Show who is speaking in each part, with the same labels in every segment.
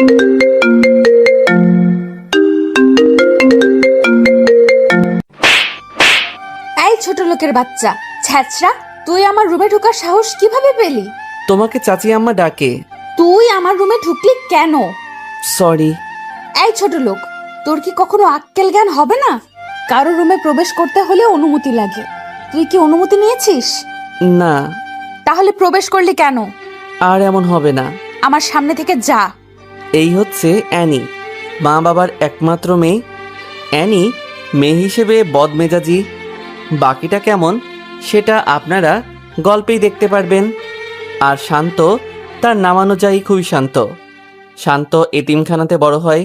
Speaker 1: এই ছোট লোকের বাচ্চা ছ্যাচরা, তুই আমার রুমে ঢোকার সাহস কিভাবে পেলি?
Speaker 2: তোমাকে চাচি আম্মা ডাকে।
Speaker 1: তুই আমার রুমে ঢুকলি কেন?
Speaker 2: সরি।
Speaker 1: এই ছোট লোক, তোর কি কখনো আক্কেল জ্ঞান হবে না? কারো রুমে প্রবেশ করতে হলে অনুমতি লাগে। তুই কি অনুমতি নিয়েছিস?
Speaker 2: না।
Speaker 1: তাহলে প্রবেশ করলি কেন?
Speaker 2: আর এমন হবে না।
Speaker 1: আমার সামনে থেকে যা।
Speaker 2: এই হচ্ছে অ্যানি, মা বাবার একমাত্র মেয়ে। অ্যানি মেয়ে হিসেবে বদমেজাজি, বাকিটা কেমন সেটা আপনারা গল্পেই দেখতে পারবেন। আর শান্ত, তার নাম অনুযায়ী খুবই শান্ত। শান্ত এতিমখানাতে বড় হয়।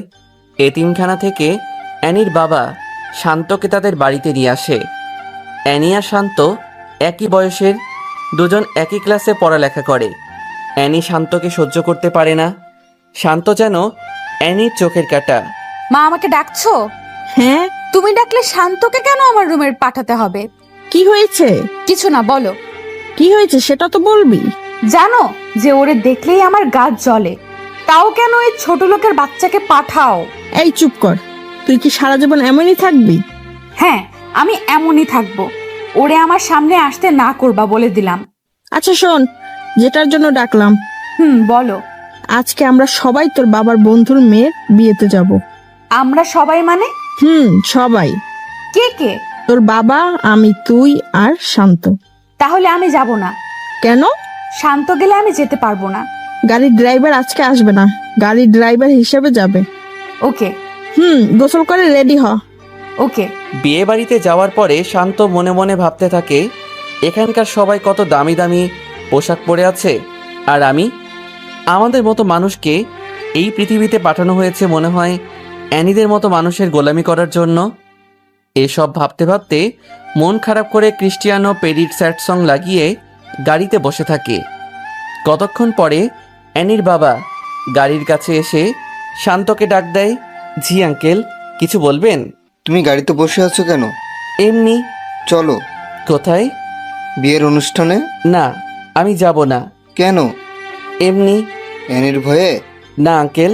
Speaker 2: এতিমখানা থেকে অ্যানির বাবা শান্তকে তাদের বাড়িতে নিয়ে আসে। অ্যানি আর শান্ত একই বয়সের, দুজন একই ক্লাসে পড়ালেখা করে। অ্যানি শান্তকে সহ্য করতে পারে না। শান্ত যেন অ্যানির চোখের কাঁটা।
Speaker 1: মা, আমাকে ডাকছো?
Speaker 3: হ্যাঁ,
Speaker 1: তুমি ডাকলে শান্তকে কেন আমার রুমে পাঠাতে হবে?
Speaker 3: কি হয়েছে?
Speaker 1: কিছু না, বলো।
Speaker 3: কি হয়েছে সেটা তো বলবি।
Speaker 1: জানো যে ওরে দেখলেই আমার গা জ্বলে, তাও কেন এই ছোট লোকের বাচ্চাকে পাঠাও?
Speaker 3: এই চুপ কর, তুই কি সারা জীবন এমনই থাকবি?
Speaker 1: হ্যাঁ, আমি এমনই থাকবো। ওরে আমার সামনে আসতে না করবা বলে দিলাম।
Speaker 3: আচ্ছা শোন, যেটার জন্য ডাকলাম,
Speaker 1: বলো।
Speaker 3: আজকে আমরা সবাই তোর বাবার বন্ধুর মেয়ের বিয়েতে যাব।
Speaker 1: আমরা সবাই মানে?
Speaker 3: সবাই।
Speaker 1: কে কে?
Speaker 3: তোর বাবা, আমি, তুই আর শান্ত।
Speaker 1: তাহলে আমি যাব না।
Speaker 3: কেন?
Speaker 1: শান্ত গেলে আমি যেতে পারবো না।
Speaker 3: গাড়ির ড্রাইভার আজকে আসবে না, গাড়ির ড্রাইভার হিসেবে যাবে।
Speaker 1: ওকে।
Speaker 3: গোসল করে রেডি হ।
Speaker 1: ওকে।
Speaker 2: বিয়ে বাড়িতে যাওয়ার পরে শান্ত মনে মনে ভাবতে থাকে, এখানকার সবাই কত দামি দামি পোশাক পরে আছে, আর আমি, আমাদের মতো মানুষকে এই পৃথিবীতে পাঠানো হয়েছে মনে হয় অ্যানিদের মতো মানুষের গোলামি করার জন্য। এসব ভাবতে ভাবতে মন খারাপ করে ক্রিস্টিয়ানো পেরির স্যাড সং লাগিয়ে গাড়িতে বসে থাকে। কতক্ষণ পরে অ্যানির বাবা গাড়ির কাছে এসে শান্তকে ডাক দেয়। জি আঙ্কেল, কিছু বলবেন?
Speaker 4: তুমি গাড়িতে বসে আছো কেন?
Speaker 2: এমনি।
Speaker 4: চলো।
Speaker 2: কোথায়?
Speaker 4: বিয়ের অনুষ্ঠানে।
Speaker 2: না, আমি যাব না।
Speaker 4: কেন?
Speaker 2: এমনি।
Speaker 4: অ্যানির ভয়ে?
Speaker 2: না আঙ্কেল।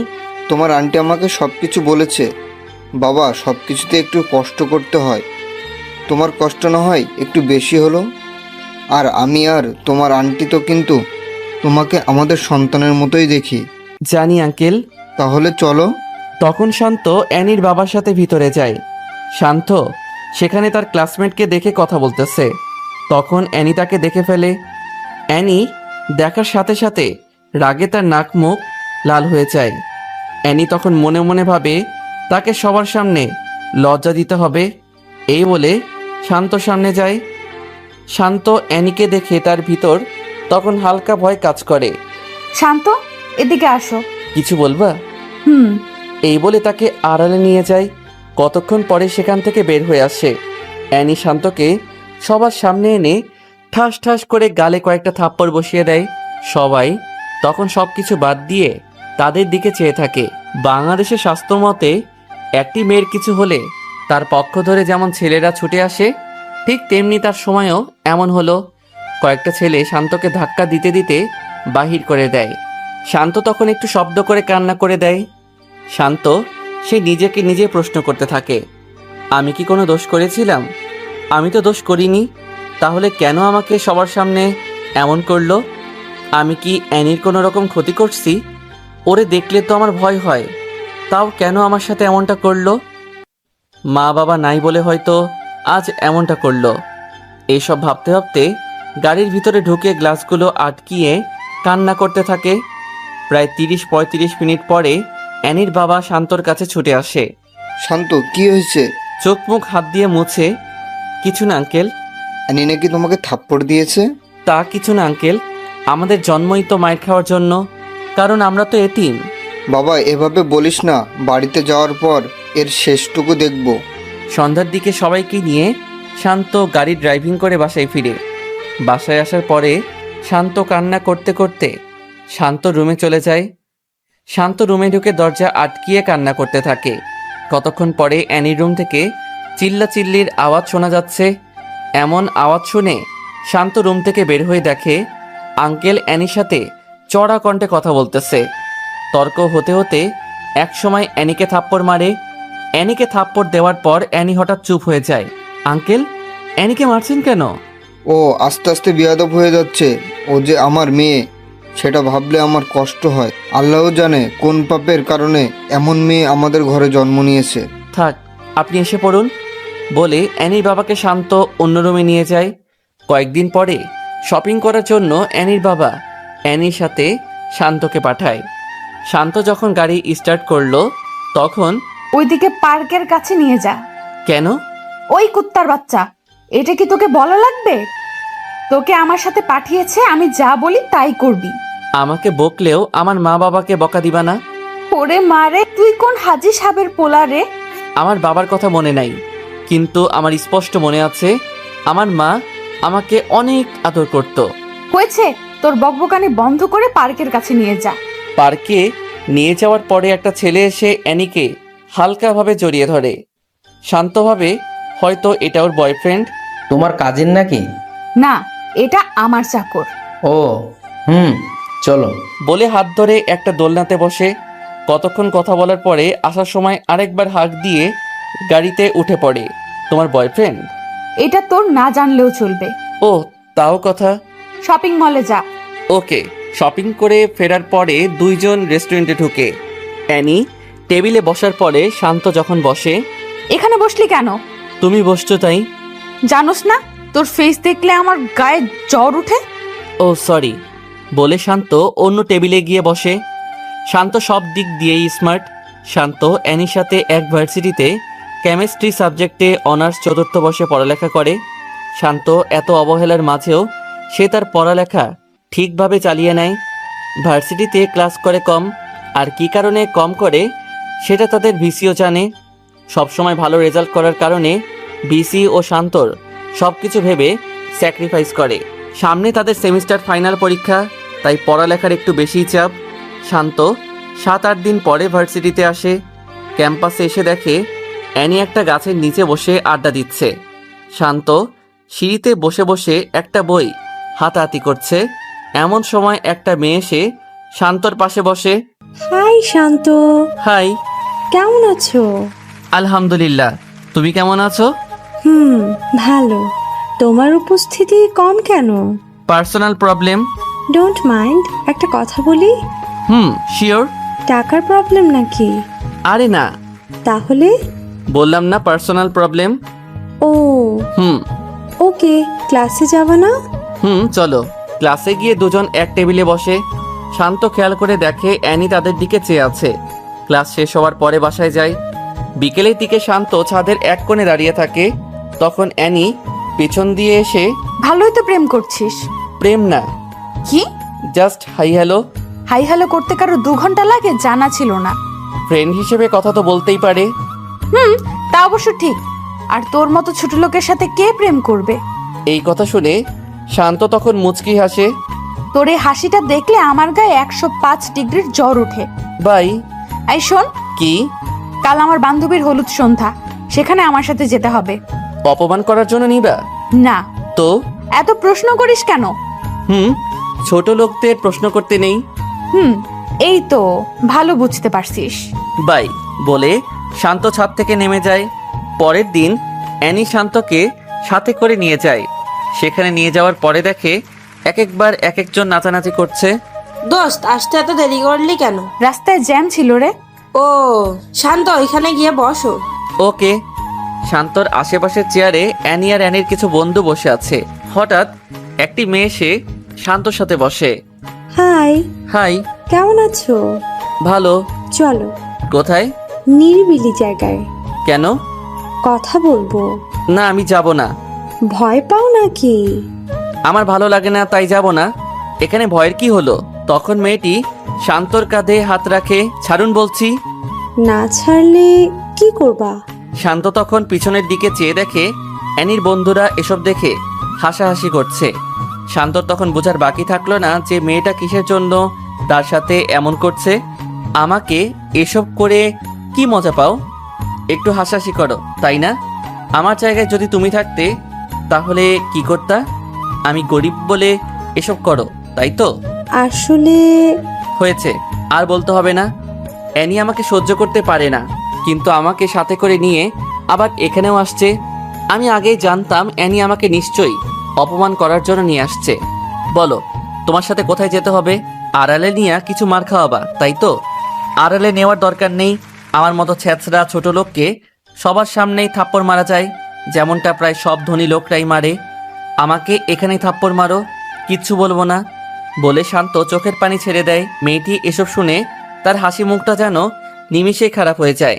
Speaker 4: তোমার আন্টি আমাকে সব কিছু বলেছে। বাবা, সব কিছুতে একটু কষ্ট করতে হয়। তোমার কষ্ট না হয় একটু বেশি হলো। আর আমি আর তোমার আন্টি তো কিন্তু তোমাকে আমাদের সন্তানের মতোই দেখি।
Speaker 2: জানি আঙ্কেল।
Speaker 4: তাহলে চলো।
Speaker 2: তখন শান্ত অ্যানির বাবার সাথে ভিতরে যায়। শান্ত সেখানে তার ক্লাসমেটকে দেখে কথা বলতেছে। তখন অ্যানি তাকে দেখে ফেলে। অ্যানি দেখার সাথে সাথে রাগে তার নাক মুখ লাল হয়ে যায়। অ্যানি তখন মনে মনে ভাবে তাকে সবার সামনে লজ্জা দিতে হবে। এই বলে শান্ত সামনে যায়। শান্ত অ্যানিকে দেখে তার ভিতর তখন হালকা ভয় কাজ করে।
Speaker 1: শান্ত, এদিকে আসো।
Speaker 2: কিছু বলবা?
Speaker 1: হুম।
Speaker 2: এই বলে তাকে আড়ালে নিয়ে যায়। কতক্ষণ পরে সেখান থেকে বের হয়ে আসে। অ্যানি শান্তকে সবার সামনে এনে ঠাস ঠাস করে গালে কয়েকটা থাপ্পড় বসিয়ে দেয়। সবাই তখন সব কিছু বাদ দিয়ে তাদের দিকে চেয়ে থাকে। বাংলাদেশের শাস্ত্র মতে একটি মেয়ের কিছু হলে তার পক্ষ ধরে যেমন ছেলেরা ছুটে আসে, ঠিক তেমনি তার সময়ও এমন হলো। কয়েকটা ছেলে শান্তকে ধাক্কা দিতে দিতে বাহির করে দেয়। শান্ত তখন একটু শব্দ করে কান্না করে দেয়। শান্ত সে নিজেকে নিজে প্রশ্ন করতে থাকে, আমি কি কোনো দোষ করেছিলাম? আমি তো দোষ করিনি, তাহলে কেন আমাকে সবার সামনে এমন করলো? আমি কি অ্যানির কোনো রকম ক্ষতি করছি? ওরে দেখলে তো আমার ভয় হয়, তাও কেন আমার সাথে এমনটা করলো? মা বাবা নাই বলে হয়তো আজ এমনটা করলো। এইসব ভাবতে ভাবতে গাড়ির ভিতরে ঢুকে গ্লাসগুলো আটকিয়ে কান্না করতে থাকে। প্রায় 30-35 মিনিট পরে অ্যানির বাবা শান্তর কাছে ছুটে আসে।
Speaker 4: শান্ত, কি হয়েছে?
Speaker 2: চোখ মুখ হাত দিয়ে মুছে, কিছু না আঙ্কেল।
Speaker 4: অ্যানি নাকি তোমাকে থাপ্পড় দিয়েছে?
Speaker 2: তা কিছু না আঙ্কেল, আমাদের জন্মই তো মাইর খাওয়ার জন্য, কারণ আমরা তো এতিম।
Speaker 4: বাবা, এভাবে বলিস না, বাড়িতে যাওয়ার পর এর শেষটুকু দেখব।
Speaker 2: সন্ধ্যার দিকে সবাইকে নিয়ে শান্ত গাড়ি ড্রাইভিং করে বাসায় ফিরে। বাসায় আসার পরে শান্ত কান্না করতে করতে শান্ত রুমে চলে যায়। শান্ত রুমে ঢুকে দরজা আটকিয়ে কান্না করতে থাকে। কতক্ষণ পরে অ্যানির রুম থেকে চিল্লাচিল্লির আওয়াজ শোনা যাচ্ছে। এমন আওয়াজ শুনে শান্ত রুম থেকে বের হয়ে দেখে আঙ্কেল অ্যানির সাথে চড়া কণ্ঠে কথা বলতেছে। তর্ক হতে হতে একসময় অ্যানিকে থাপ্পড় মারে। অ্যানিকে থাপ্পড় দেওয়ার পর অ্যানি হঠাৎ চুপ হয়ে যায়। আঙ্কেল, অ্যানিকে মারছেন কেন?
Speaker 4: ও আস্তে আস্তে বেয়াদব হয়ে যাচ্ছে। ও যে আমার মেয়ে, সেটা ভাবলে আমার কষ্ট হয়। আল্লাহও জানে কোন পাপের কারণে এমন মেয়ে আমাদের ঘরে জন্ম নিয়েছে।
Speaker 2: থাক, আপনি এসে পড়ুন বলে অ্যানির বাবাকে শান্ত অন্য রুমে নিয়ে যায়। কয়েকদিন পরে শপিং করার জন্য অ্যানির বাবা অ্যানির সাথে শান্তকে পাঠায়। শান্ত যখন গাড়ি স্টার্ট করলো তখন,
Speaker 1: ওইদিকে পার্কের কাছে নিয়ে যা।
Speaker 2: কেন?
Speaker 1: ওই কুত্তার বাচ্চা, এটা কি তোকে বলা লাগবে? তোকে আমার সাথে পাঠিয়েছে, আমি যা বলি তাই করবি।
Speaker 2: আমাকে বকলেও আমার মা বাবাকে বকা দিবা না?
Speaker 1: ওরে মারে, তুই কোন হাজি সাহেবের পোলা রে?
Speaker 2: আমার বাবার কথা মনে নাই, কিন্তু আমার স্পষ্ট মনে আছে আমার মা আমাকে অনেক আদর করত।
Speaker 1: হয়েছে, তোর বকবকানি বন্ধ করে পার্কের কাছে নিয়ে যা।
Speaker 2: পার্কে নিয়ে যাওয়ার পরে একটা ছেলে এসে অ্যানিকে হালকাভাবে জড়িয়ে ধরে। শান্তভাবে, হয়তো এটা ওর বয়ফ্রেন্ড।
Speaker 5: তোমার কাজিন নাকি?
Speaker 1: না, এটা আমার চাকর।
Speaker 5: ও চলো।
Speaker 2: বলে হাত ধরে একটা দোলনাতে বসে। কতক্ষণ কথা বলার পরে আসার সময় আরেকবার হাঁক দিয়ে গাড়িতে উঠে পড়ে। তোমার বয়ফ্রেন্ড?
Speaker 1: এটা তোর না জানলেও চলবে।
Speaker 2: ও, তাও কথা।
Speaker 1: শপিং মলে যা।
Speaker 2: ওকে। শপিং করে ফেরার পরে দুইজন রেস্টুরেন্টে ঢুকে। অ্যানি টেবিলে বসার পরে শান্ত যখন বসে,
Speaker 1: এখানে বসলি কেন?
Speaker 2: তুমি বসছো তাই।
Speaker 1: জানোস না তোর ফেস দেখলে আমার গায়ে জ্বর উঠে?
Speaker 2: ও সরি বলে শান্ত অন্য টেবিলে গিয়ে বসে। শান্ত সব দিক দিয়েই স্মার্ট। শান্ত অ্যানির সাথে এক ভার্সিটিতে কেমিস্ট্রি সাবজেক্টে অনার্স চতুর্থ বর্ষে পড়ালেখা করে। শান্ত এত অবহেলার মাঝেও সে তার পড়ালেখা ঠিকভাবে চালিয়ে নেয়। ভার্সিটিতে ক্লাস করে কম, আর কী কারণে কম করে সেটা তাদের ভিসিও জানে। সবসময় ভালো রেজাল্ট করার কারণে ভিসি ও শান্তর সব কিছু ভেবে স্যাক্রিফাইস করে। সামনে তাদের সেমিস্টার ফাইনাল পরীক্ষা, তাই পড়ালেখার একটু বেশিই চাপ। শান্ত 7-8 দিন পরে ভার্সিটিতে আসে। ক্যাম্পাসে এসে দেখে অ্যানি একটা গাছের নিচে বসে আড্ডা দিচ্ছে। শান্ত সিঁড়িতে বসে বসে একটা বই হাতাহাতি করছে। এমন সময় একটা মেয়ে এসে শান্তর পাশে বসে।
Speaker 6: হাই শান্ত,
Speaker 2: হাই।
Speaker 6: কেমন আছো?
Speaker 2: আলহামদুলিল্লাহ, তুমি কেমন আছো?
Speaker 6: ভালো। তোমার উপস্থিতি কম কেন?
Speaker 2: Personal problem.
Speaker 6: ডোন্ট মাইন্ড, একটা কথা বলি।
Speaker 2: শিওর।
Speaker 6: টাকার প্রবলেম নাকি?
Speaker 2: আরে না,
Speaker 6: তাহলে?
Speaker 2: বললাম না পার্সোনাল প্রবলেম।
Speaker 6: ও
Speaker 2: হুম
Speaker 6: ওকে, ক্লাসে যাবা না?
Speaker 2: চলো। ক্লাসে গিয়ে দুজন এক টেবিলে বসে। শান্ত খেয়াল করে দেখে অ্যানি তাদের দিকে চেয়ে আছে। ক্লাস শেষ হওয়ার পরে বাসায় যায়। বিকেলের দিকে শান্ত ছাদের এক কোণে দাঁড়িয়ে থাকে। তখন অ্যানি পেছন দিয়ে এসে,
Speaker 1: ভালোই তো প্রেম করছিস।
Speaker 2: প্রেম না,
Speaker 1: কি?
Speaker 2: Just hi hello.
Speaker 1: Hi hello করতে কারো 2 ঘন্টা লাগে? জানা ছিল না।
Speaker 2: ফ্রেন্ড হিসেবে কথা তো বলতেই পারে।
Speaker 1: তা অবশ্য ঠিক। আর তোর মতো ছোট লোকের সাথে কে প্রেম করবে?
Speaker 2: এই কথা শুনে শান্ত তখন মুচকি হাসে।
Speaker 1: তোর এই হাসিটা দেখলে আমার গায়ে 105 ডিগ্রির জ্বর ওঠে।
Speaker 2: বাই।
Speaker 1: এই শোন,
Speaker 2: কি?
Speaker 1: কাল আমার বান্ধবীর হলুদ সন্ধ্যা, সেখানে আমার সাথে যেতে হবে।
Speaker 2: অপমান করার জন্য নিবা?
Speaker 1: না।
Speaker 2: তো
Speaker 1: এত প্রশ্ন করিস কেন?
Speaker 2: ছোট লোকদের প্রশ্ন করতে নেই।
Speaker 1: এই তো ভালো বুঝতে পারছিস।
Speaker 2: বাই বলে শান্ত ছাদ থেকে নেমে যায়। পরের দিন অ্যানি শান্তকে সাথে করে নিয়ে যায়। সেখানে নিয়ে যাওয়ার পরে দেখে একবার এক একজন নাচানাচি করছে।
Speaker 7: দোস্ত, আসতে এত দেরি করলি কেন?
Speaker 1: রাস্তায় জ্যাম ছিল রে।
Speaker 7: ও শান্ত, ওইখানে গিয়ে বসো।
Speaker 2: ওকে। শান্তর আশেপাশের চেয়ারে অ্যানি আর অ্যানির কিছু বন্ধু বসে আছে। হঠাৎ একটি মেয়ে এসে শান্তর সাথে বসে।
Speaker 6: হাই।
Speaker 2: হাই।
Speaker 6: কেমন আছো?
Speaker 2: ভালো।
Speaker 6: চলো
Speaker 2: কোথায়?
Speaker 6: নিরিবিলি জায়গায়।
Speaker 2: কেন?
Speaker 6: কথা বলবো।
Speaker 2: না, আমি যাব না।
Speaker 6: ভয় পাও নাকি?
Speaker 2: আমার ভালো লাগে না, তাই যাব না। এখানে ভয়ের কি হলো? তখন মেয়েটি শান্তর কাঁধে হাত রাখে। ছাড়ুন বলছি।
Speaker 6: না ছাড়লে কি করবা?
Speaker 2: শান্ত তখন পিছনের দিকে চেয়ে দেখে অ্যানির বন্ধুরা এসব দেখে হাসাহাসি করছে। শান্তর তখন বোঝার বাকি থাকলো না যে মেয়েটা কিসের জন্য তার সাথে এমন করছে। আমাকে এসব করে কি মজা পাও? একটু হাসাহাসি করো, তাই না? আমার জায়গায় যদি তুমি থাকতে তাহলে কি করতা? আমি গরিব বলে এসব করো, তাই তো?
Speaker 6: আসলে
Speaker 2: হয়েছে, আর বলতে হবে না। অ্যানি আমাকে সহ্য করতে পারে না, কিন্তু আমাকে সাথে করে নিয়ে আবার এখানেও আসছে। আমি আগেই জানতাম অ্যানি আমাকে নিশ্চয়ই অপমান করার জন্য নিয়ে আসছে। বলো, তোমার সাথে কোথায় যেতে হবে? আড়ালে নিয়ে কিছু মার খাওয়াবা, তাই তো? আড়ালে নেওয়ার দরকার নেই। আমার মতো ছ্যাঁচড়া ছোট লোককে সবার সামনেই থাপ্পড় মারা যায়, যেমনটা প্রায় সব ধনী লোকরাই মারে। আমাকে এখানেই থাপ্পড় মারো, কিচ্ছু বলবো না বলে শান্ত চোখের পানি ছেড়ে দেয়। মেয়েটি এসব শুনে তার হাসি মুখটা যেন নিমিষেই খারাপ হয়ে যায়।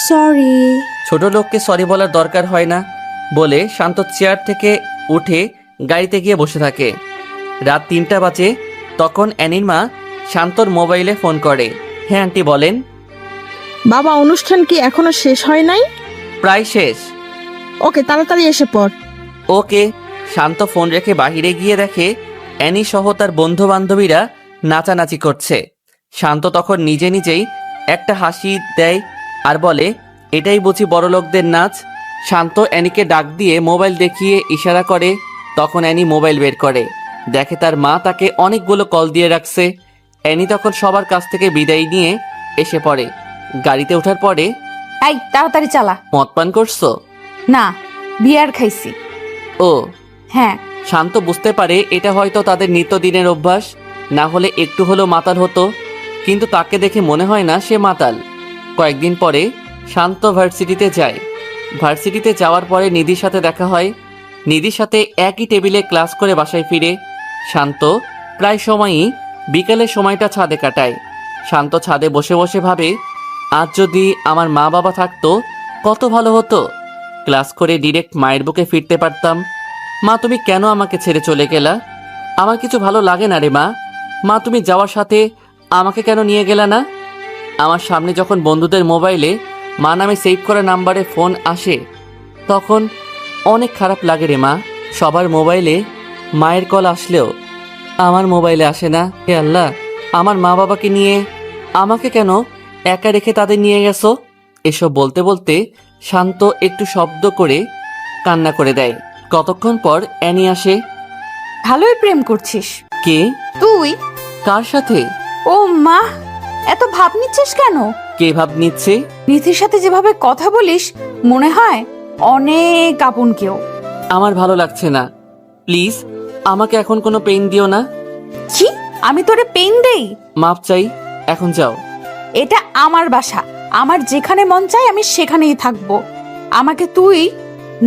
Speaker 6: সরি।
Speaker 2: ছোট লোককে সরি বলার দরকার হয় না বলে শান্ত চেয়ার থেকে উঠে গাড়িতে গিয়ে বসে থাকে। রাত 3টা বাজে। তখন অ্যানির মা শান্তর মোবাইলে ফোন করে। হ্যাঁ আন্টি বলেন।
Speaker 3: বাবা, অনুষ্ঠান কি এখনো শেষ হয় নাই?
Speaker 2: প্রায় শেষ।
Speaker 3: ওকে, তাড়াতাড়ি এসে পড়।
Speaker 2: ওকে। শান্ত ফোন রেখে বাহিরে গিয়ে দেখে অ্যানি সহ তার বন্ধু বান্ধবীরা নাচানাচি করছে। শান্ত তখন নিজে নিজেই একটা হাসি দেয় আর বলে, এটাই বুঝি বড়লোকদের নাচ। শান্ত অ্যানিকে ডাক দিয়ে মোবাইল দেখিয়ে ইশারা করে। তখন অ্যানি মোবাইল বের করে, দেখে তার মা তাকে অনেকগুলো কল দিয়ে রাখছে। অ্যানি তখন সবার কাছ থেকে বিদায় নিয়ে এসে পড়ে। গাড়িতে ওঠার পরে,
Speaker 1: এই তাড়াতাড়ি চালা।
Speaker 2: মদ পান করছো?
Speaker 1: না, বিয়ার খাইছি।
Speaker 2: ও।
Speaker 1: হ্যাঁ।
Speaker 2: শান্ত বুঝতে পারে এটা হয়তো তাদের নিত্যদিনের অভ্যাস, না হলে একটু হলেও মাতাল হতো, কিন্তু তাকে দেখে মনে হয় না সে মাতাল। কয়েকদিন পরে শান্ত ভার্সিটিতে যায়। ভার্সিটিতে যাওয়ার পরে নিধির সাথে দেখা হয়। নিধির সাথে একই টেবিলে ক্লাস করে বাসায় ফিরে। শান্ত প্রায় সময়ই বিকেলের সময়টা ছাদে কাটায়। শান্ত ছাদে বসে বসে ভাবে, আজ যদি আমার মা বাবা থাকতো কত ভালো হতো। ক্লাস করে ডিরেক্ট মায়ের বুকে ফিরতে পারতাম। মা, তুমি কেন আমাকে ছেড়ে চলে গেলা? আমার কিছু ভালো লাগে না রে মা। মা, তুমি যাওয়ার সাথে আমাকে কেন নিয়ে গেলা না? আমার সামনে যখন বন্ধুদের মোবাইলে মা নামে সেভ করা নাম্বারে ফোন আসে তখন অনেক খারাপ লাগে রে মা। সবার মোবাইলে মায়ের কল আসলেও আমার মোবাইলে আসে না। হে আল্লাহ, আমার মা বাবাকে নিয়ে আমাকে কেন একা রেখে তাদের নিয়ে গেছো? এসব বলতে বলতে শান্ত একটু শব্দ করে কান্না করে দেয়। কতক্ষণ পর অ্যানি আসে।
Speaker 1: ভালোই প্রেম করছিস।
Speaker 2: কে?
Speaker 1: তুই?
Speaker 2: কার সাথে?
Speaker 1: ও মা, এত ভাব নিচ্ছিস কেন?
Speaker 2: কে ভাব নিচ্ছে?
Speaker 1: নিধির সাথে যেভাবে কথা বলিস মনে হয় অনেক আপন কেউ।
Speaker 2: আমার ভালো লাগছে না, প্লিজ আমাকে এখন কোনো পেইন দিও না।
Speaker 1: কি? আমি তোরে পেইন দেই?
Speaker 2: মাপ চাই, এখন যাও।
Speaker 1: এটা আমার বাসা, আমার যেখানে মন চায় আমি সেখানেই থাকবো। আমাকে তুই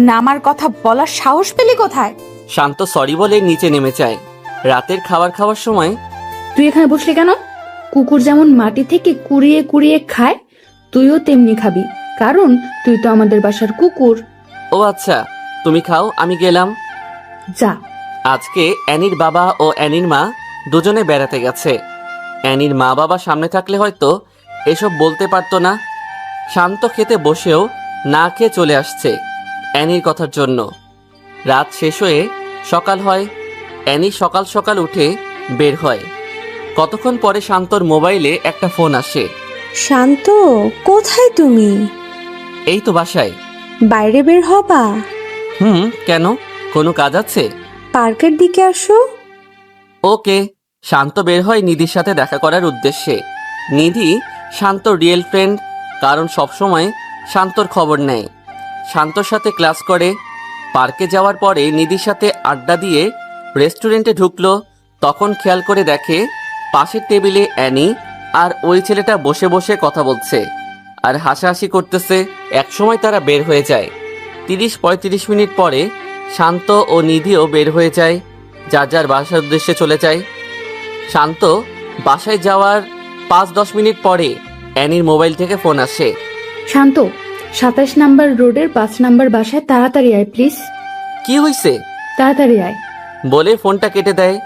Speaker 1: নামার কথা বলার সাহস পেলি কোথায়?
Speaker 2: শান্ত সরি বলে নিচে নেমে যায়। রাতের খাবার খাওয়ার সময়,
Speaker 8: তুই এখানে বসলি কেন? কুকুর যেমন মাটি থেকে কুড়িয়ে কুড়িয়ে খায়, তুইও তেমনি খাবি, কারণ তুই তো আমাদের বাসার কুকুর।
Speaker 2: ও আচ্ছা, তুমি খাও, আমি গেলাম।
Speaker 8: যা।
Speaker 2: আজকে অ্যানির বাবা ও অ্যানির মা দুজনে বেড়াতে গেছে। অ্যানির মা বাবা সামনে থাকলে হয়তো এসব বলতে পারতো না। শান্ত খেতে বসেও না খেয়ে চলে আসছে অ্যানির কথার জন্য। রাত শেষ হয়ে সকাল হয়। অ্যানি সকাল সকাল উঠে বের হয়। কতক্ষণ পরে শান্তর মোবাইলে একটা ফোন আসে।
Speaker 6: শান্ত, কোথায় তুমি?
Speaker 2: এই তো বাসায়।
Speaker 6: বাইরে বের হবা?
Speaker 2: কেন, কোনো কাজ আছে?
Speaker 6: পার্কের দিকে আসো।
Speaker 2: ওকে। শান্ত বের হয় নিধির সাথে দেখা করার উদ্দেশ্যে। নিধি শান্ত রিয়েল ফ্রেন্ড, কারণ সবসময় শান্তর খবর নেয়, শান্তর সাথে ক্লাস করে। পার্কে যাওয়ার পরে নিধির সাথে আড্ডা দিয়ে রেস্টুরেন্টে ঢুকলো। তখন খেয়াল করে দেখে পাশের টেবিলে অ্যানি আর ওই ছেলেটা বসে বসে কথা বলছে আর হাসাহাসি করতেছে। একসময় তারা বের হয়ে যায়। 30-35 মিনিট পরে শান্ত ও নিধিও বের হয়ে যায়, যার যার বাসার উদ্দেশ্যে চলে যায়। শান্ত বাসায় যাওয়ার 5-10 মিনিট পরে অ্যানির মোবাইল থেকে ফোন আসে।
Speaker 8: শান্ত, 27 নাম্বার রোডের 5 নাম্বার বাসায় তাড়াতাড়ি আয় প্লিজ।
Speaker 2: কি হয়েছে?
Speaker 8: তাড়াতাড়ি আয়
Speaker 2: বলে ফোনটা কেটে দেয়।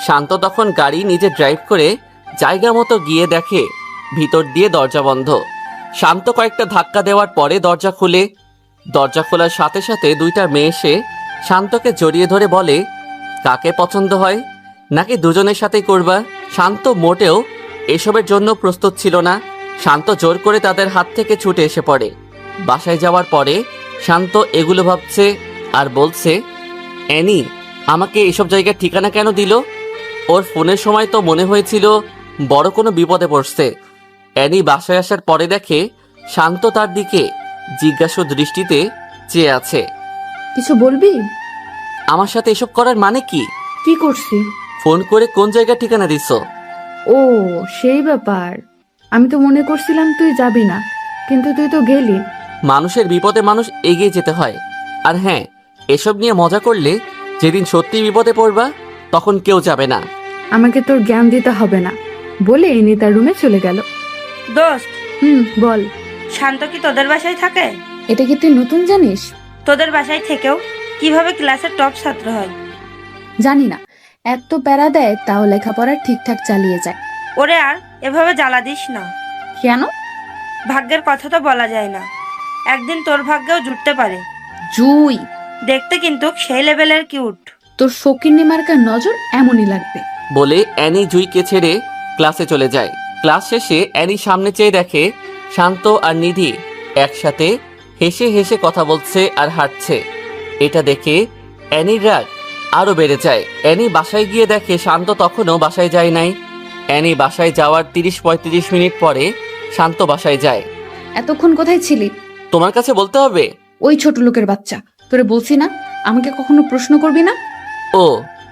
Speaker 2: শান্ত তখন গাড়ি নিজে ড্রাইভ করে জায়গা মতো গিয়ে দেখে ভিতর দিয়ে দরজা বন্ধ। শান্ত কয়েকটা ধাক্কা দেওয়ার পরে দরজা খুলে। দরজা খোলার সাথে সাথে দুইটা মেয়ে এসে শান্তকে জড়িয়ে ধরে বলে, কাকে পছন্দ হয়, নাকি দুজনের সাথেই করবা? শান্ত মোটেও এসবের জন্য প্রস্তুত ছিল না। শান্ত জোর করে তাদের হাত থেকে ছুটে এসে পড়ে। বাসায় যাওয়ার পরে শান্ত এগুলো ভাবছে আর বলছে, অ্যানি আমাকে এসব জায়গার ঠিকানা কেন দিল? ওর ফোনের সময় তো মনে হয়েছিল বড় কোনো বিপদে পড়ছে। অ্যানি বাসায় আসার পরে দেখে শান্ত তার দিকে জিজ্ঞাসু দৃষ্টিতে চেয়ে আছে।
Speaker 8: কিছু বলবি?
Speaker 2: আমার সাথে এসব করার মানে কি?
Speaker 8: কি করছি?
Speaker 2: ফোন করে কোন জায়গার ঠিকানা দিছো?
Speaker 8: ও, সেই ব্যাপার। আমি তো মনে করছিলাম তুই যাবি না, কিন্তু তুই তো গেলি।
Speaker 2: মানুষের বিপদে মানুষ এগিয়ে যেতে হয়। আর হ্যাঁ, এসব নিয়ে মজা করলে যেদিন সত্যি বিপদে পড়বা তখন কেউ যাবে না।
Speaker 8: আমাকে তোর জ্ঞান দিতে হবে না বলে এনে তার রুমে চলে গেল।
Speaker 7: দোস্ত,
Speaker 8: বল।
Speaker 7: শান্ত কি তোদের বাসায় থাকে?
Speaker 8: এটা কি তুই নতুন জানিস?
Speaker 7: তোদের বাসায় থেকেও কিভাবে ক্লাসের টপ ছাত্র হয়?
Speaker 8: জানি না, এত প্যারা দেয় তাও লেখাপড়া ঠিকঠাক চালিয়ে যায়।
Speaker 7: ওরে আর এভাবে জ্বালা দিস না।
Speaker 8: কেন?
Speaker 7: ভাগ্যের কথা তো বলা যায় না, একদিন তোর ভাগ্যেও জুটতে পারে।
Speaker 8: জুই,
Speaker 7: দেখতে কিন্তু সেই লেভেলের কিউট।
Speaker 8: তোর ফকিন্নি মার্কার নজর এমনই লাগবে।
Speaker 2: বলে অ্যানি জুইকে ছেড়ে ক্লাসে চলে যায়। ক্লাস শেষে অ্যানি সামনে চেয়ে দেখে শান্ত আর নিধি একসাথে হেসে হেসে কথা বলছে আর হাঁটছে। এটা দেখে অ্যানির রাগ আরো বেড়ে যায়। অ্যানি বাসায় গিয়ে দেখে শান্ত তখনও বাসায় যায় নাই। অ্যানি বাসায় যাওয়ার 30-35 মিনিট পরে শান্ত বাসায় যায়।
Speaker 8: এতক্ষণ কোথায় ছিলি?
Speaker 2: তোমার কাছে বলতে হবে?
Speaker 8: ওই ছোট লোকের বাচ্চা, তোরে বলছি না আমাকে কখনো প্রশ্ন করবি না।
Speaker 2: ও,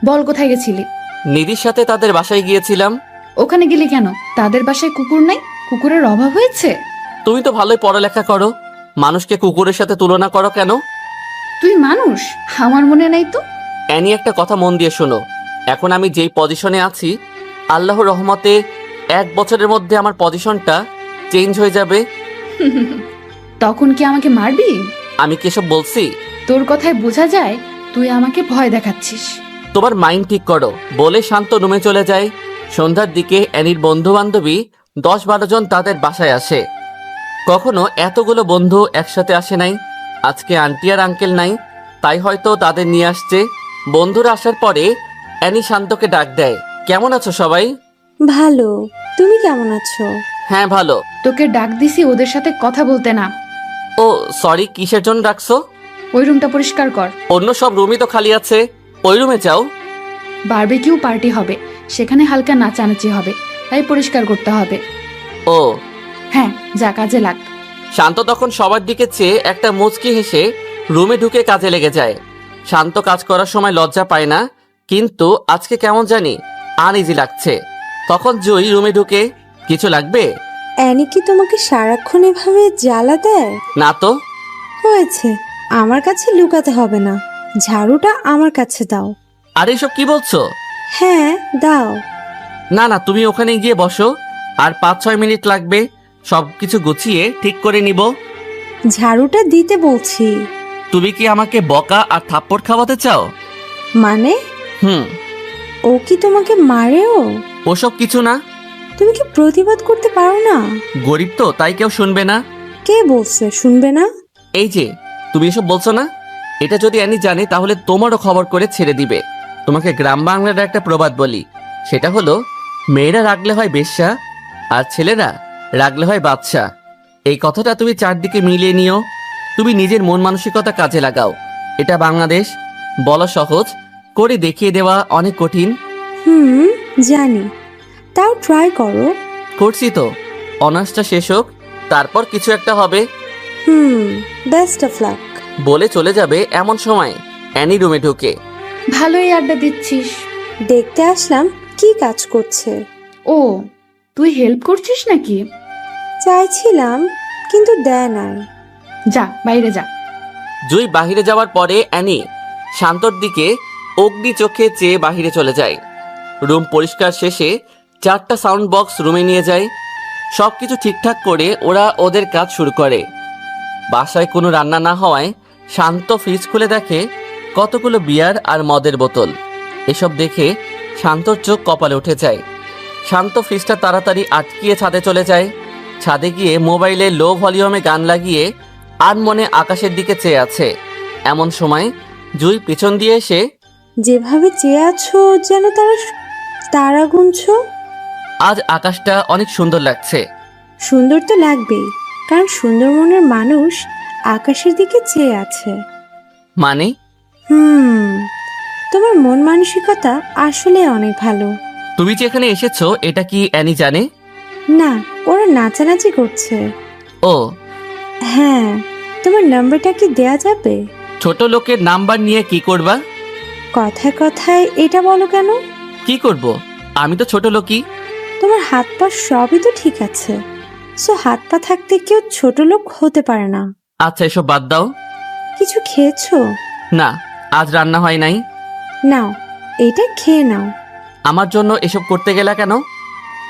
Speaker 8: বল কোথায় গেছিলি?
Speaker 2: নিধির সাথে তাদের বাসায় গিয়েছিলাম।
Speaker 8: ওখানে গেলি কেন? তাদের বাসায় কুকুর নাই? কুকুরের অভাব হয়েছে?
Speaker 2: তুমি তো ভালোই পড়ালেখা করো, মানুষকে কুকুরের সাথে তুলনা করো কেন?
Speaker 8: তুই মানুষ, আমার মনে নাই তো।
Speaker 2: অ্যানি, একটা কথা মন দিয়ে শোনো। এখন আমি যেই পজিশনে আছি, আল্লাহর রহমতে 1 বছরের মধ্যে আমার পজিশনটা চেঞ্জ হয়ে যাবে।
Speaker 8: তখন কি আমাকে মারবি?
Speaker 2: আমি কি এসব বলছি?
Speaker 8: তোর কথায় বোঝা যায় তুই আমাকে ভয় দেখাচ্ছিস।
Speaker 2: তোমার মাইন্ড ঠিক করো বলে শান্ত রুমে চলে যায়। সন্ধ্যার দিকে অ্যানির বন্ধু বান্ধবী 10-12 জন তাদের বাসায় আসে। কখনো এতগুলো বন্ধু একসাথে আসে নাই। আজকে আন্টি আর আঙ্কেল নাই, তাই হয়তো তাদের নিয়ে আসছে। বন্ধুরা আসার পরে অ্যানি শান্তকে ডাক দেয়, কেমন আছো সবাই?
Speaker 6: ভালো। তুমি কেমন আছো?
Speaker 2: হ্যাঁ ভালো।
Speaker 8: তোকে ডাক দিছি ওদের সাথে কথা বলতে না।
Speaker 2: ও সরি, কিসের জন্য ডাকছো?
Speaker 8: ওই রুমটা পরিষ্কার কর।
Speaker 2: অন্য সব রুমই তো খালি আছে, ওই রুমে যাও।
Speaker 8: বারবিকিউ পার্টি হবে, সেখানে হালকা নাচানাচি হবে, তাই পরিষ্কার করতে হবে।
Speaker 2: ও
Speaker 8: হ্যাঁ, যা কাজে লাগ।
Speaker 2: শান্ত তখন সবার দিকে চেয়ে একটা মুচকি হেসে রুমে ঢুকে কাজে লেগে যায়। শান্ত কাজ করার সময় লজ্জা পায় না, কিন্তু আজকে কেমন জানি আনইজি লাগছে। তখন জুই রুমে ঢুকে, কিছু লাগবে?
Speaker 6: অ্যানি কি তোমাকে সারাক্ষণ এভাবে জ্বালা দেয়?
Speaker 2: না তো।
Speaker 6: হয়েছে, আমার কাছে লুকাতে হবে না। ঝাড়ুটা আমার কাছে দাও।
Speaker 2: আর এসব কি বলছো?
Speaker 6: হ্যাঁ, দাও।
Speaker 2: না না, তুমি ওখানে গিয়ে বসো, আর 5-6 মিনিট লাগবে সবকিছু গুছিয়ে ঠিক করে নিব।
Speaker 6: ঝাড়ুটা দিতে বলছি।
Speaker 2: তুমি কি আমাকে বকা আর থাপ্পড় খাওয়াতে চাও?
Speaker 6: মানে?
Speaker 2: হুম।
Speaker 6: ও কি তোমাকে মারেও?
Speaker 2: ওসব কিছু না,
Speaker 6: তুমি কি প্রতিবাদ করতে পারো না?
Speaker 2: গরিব তো তাই কেউ শুনবে না।
Speaker 6: কে বলছে শুনবে না?
Speaker 2: এই যে তুমি এসব বলছো না, এটা যদি অ্যানি জানে তাহলে তোমারও খবর করে ছেড়ে দিবে। তোমাকে গ্রাম বাংলার একটা প্রবাদ বলি, সেটা হলো মেয়েরা রাগলে হয় বেশ্যা আর ছেলেরা রাগলে হয় বাদশা। এই কথাটা তুমি চারদিকে মিলিয়ে নিও। তুমি নিজের মন মানসিকতা কাজে লাগাও। এটা বাংলাদেশ, বলা সহজ, করে দেখিয়ে দেওয়া অনেক কঠিন।
Speaker 6: জানি, তাও ট্রাই করো।
Speaker 2: করছি তো, অনার্সটা শেষ হোক, তারপর কিছু একটা হবে।
Speaker 6: Best of luck.
Speaker 2: বলে চলে যাবে এমন সময় অ্যানি রুমে ঢুকে।
Speaker 8: ভালোই আড্ডা দিচ্ছিস।
Speaker 6: দেখতে আসলাম কি কাজ করছে।
Speaker 8: ও, তুই হেল্প করছিস নাকি?
Speaker 6: চাইছিলাম, কিন্তু দেয় নাই।
Speaker 8: যা বাইরে যা।
Speaker 2: জুই বাহিরে যাওয়ার পরে অ্যানি শান্তর দিকে অগ্নি চোখে চেয়ে বাহিরে চলে যায়। রুম পরিষ্কার শেষে 4টা সাউন্ড বক্স রুমে নিয়ে যায়। সবকিছু ঠিকঠাক করে ওরা ওদের কাজ শুরু করে। বাসায় কোনো রান্না না হওয়ায় শান্ত ফ্রিজ খুলে দেখে কতগুলো বিয়ার আর মদের বোতল। এসব দেখে শান্তর চোখ কপালে উঠে যায়। শান্ত ফ্রিজটা তাড়াতাড়ি আটকিয়ে ছাদে চলে যায়। ছাদে গিয়ে মোবাইলে লো ভলিউমে গান লাগিয়ে আনমনে আকাশের দিকে চেয়ে আছে। এমন সময় জুই পিছন দিয়ে এসে,
Speaker 6: যেভাবে চেয়ে আছো যেন তারা গুনছো।
Speaker 2: আজ আকাশটা অনেক সুন্দর লাগছে।
Speaker 6: সুন্দর তো লাগবেই, কারণ সুন্দর মনের মানুষ আকাশের দিকে চেয়ে আছে।
Speaker 2: মানে?
Speaker 6: তোমার মন মানসিকতা আসলে অনেক ভালো।
Speaker 2: তুমি যে এখানে এসেছো এটা কি অ্যানি জানে?
Speaker 6: না, ওরা নাচানাচি করছে।
Speaker 2: ও,
Speaker 6: হ্যাঁ, তোমার নাম্বারটা কি দেয়া যাবে?
Speaker 2: ছোট লোকের নাম্বার নিয়ে কি করবা?
Speaker 6: কথায় কথায় এটা বলো কেন?
Speaker 2: কি করব? আমি তো ছোট লোকই।
Speaker 6: তোমার হাত পা সবই তো ঠিক আছে, সো হাত পা থাকতে কেউ ছোট লোক হতে পারে না।
Speaker 2: আচ্ছা, এসব বাদ দাও।
Speaker 6: কিছু খেয়েছো?
Speaker 2: না, আজ রান্না হয় নাই।
Speaker 6: নাও, এটা খেয়ে নাও।
Speaker 2: আমার জন্য এসব করতে গেলা কেন?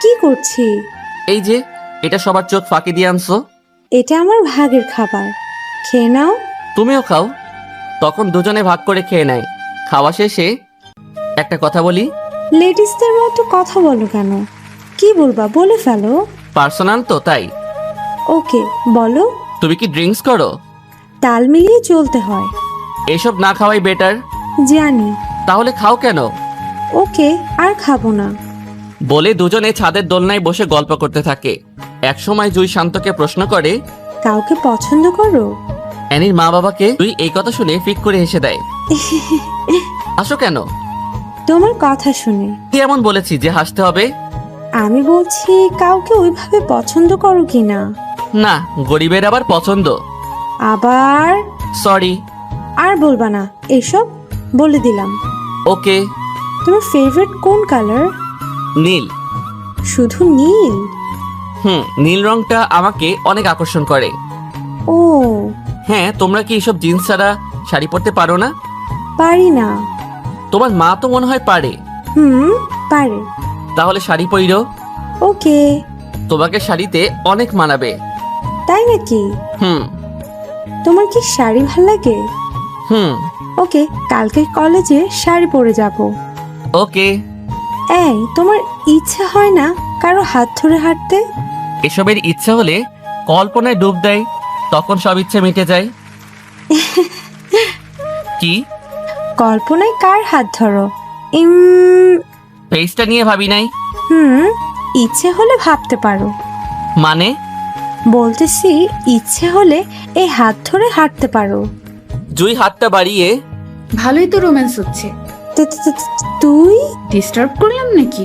Speaker 6: কি করছি?
Speaker 2: এই যে, এটা সবার চোখ ফাঁকি দিয়ে আনছো।
Speaker 6: এটা আমার ভাগের খাবার, খেয়ে নাও।
Speaker 2: তুমিও খাও। তখন দুজনে ভাগ করে খেয়ে নেয়। খাওয়া শেষে একটা কথা বলি।
Speaker 6: লেডিসদের মতো কথা বলো কেন? কি বলবা বলে ফেলো।
Speaker 2: পার্সোনাল তো, তাই।
Speaker 6: ওকে, বলো।
Speaker 2: তুমি কি ড্রিঙ্কস করো?
Speaker 6: তাল মিলিয়ে চলতে হয়।
Speaker 2: এসব না খাওয়াই বেটার।
Speaker 6: জানি।
Speaker 2: তাহলে খাও কেন?
Speaker 6: ওকে, আর খাবো না।
Speaker 2: বলে দুজনে ছাদের দোলনায় বসে গল্প করতে থাকে। একসময় জুই শান্তকে প্রশ্ন করে,
Speaker 6: কাউকে পছন্দ করো?
Speaker 2: অ্যানির মা বাবাকে তুই এই কথা শুনে ফিক করে হেসে দেয়। হাসো কেন?
Speaker 6: তোমার কথা শুনে।
Speaker 2: কি এমন বলেছি যে হাসতে হবে?
Speaker 6: আমি বলছি কাউকে ওইভাবে পছন্দ করো কিনা।
Speaker 2: না, গরিবের আবার পছন্দ।
Speaker 6: আবার?
Speaker 2: সরি।
Speaker 6: আর বলবা না এসব, বলে দিলাম।
Speaker 2: ওকে।
Speaker 6: তোমার ফেভারিট কোন কালার?
Speaker 2: নীল।
Speaker 6: শুধু নীল?
Speaker 2: নীল রংটা আমাকে অনেক আকর্ষণ করে।
Speaker 6: ও,
Speaker 2: হ্যাঁ, তোমরা কি এসব জিন্স ছাড়া শাড়ি পরতে পারো না?
Speaker 6: পারি না।
Speaker 2: তোমার মা তো মনে হয় পারে।
Speaker 6: পারে।
Speaker 2: তাহলে শাড়ি পরিরো।
Speaker 6: ওকে।
Speaker 2: তোমাকে শাড়িতে অনেক মানাবে।
Speaker 6: তাই নাকি?
Speaker 2: হুম।
Speaker 6: তোমার কি শাড়ি ভাল লাগে?
Speaker 2: হুম।
Speaker 6: ওকে, কালকে কলেজে শাড়ি পরে যাব।
Speaker 2: ওকে।
Speaker 6: এই, তোমার ইচ্ছা হয় না কারো হাত ধরে হাঁটতে?
Speaker 2: এসবের ইচ্ছা হলে কল্পনায় ডুব দেয়, তখন সব ইচ্ছা মিটে যায়। কি?
Speaker 6: কল্পনায় কার হাত ধরো?
Speaker 2: ফেসটা নিয়ে ভাবি নাই।
Speaker 6: ইচ্ছে হলে ভাবতে পারো।
Speaker 2: মানে?
Speaker 6: বলতেছি ইচ্ছে হলে এই হাত ধরে হাঁটতে পারো।
Speaker 2: জুই হাতটা বাড়িয়ে,
Speaker 8: ভালোই তো রোম্যান্স হচ্ছে।
Speaker 6: তুই?
Speaker 8: ডিস্টার্ব করলাম নাকি?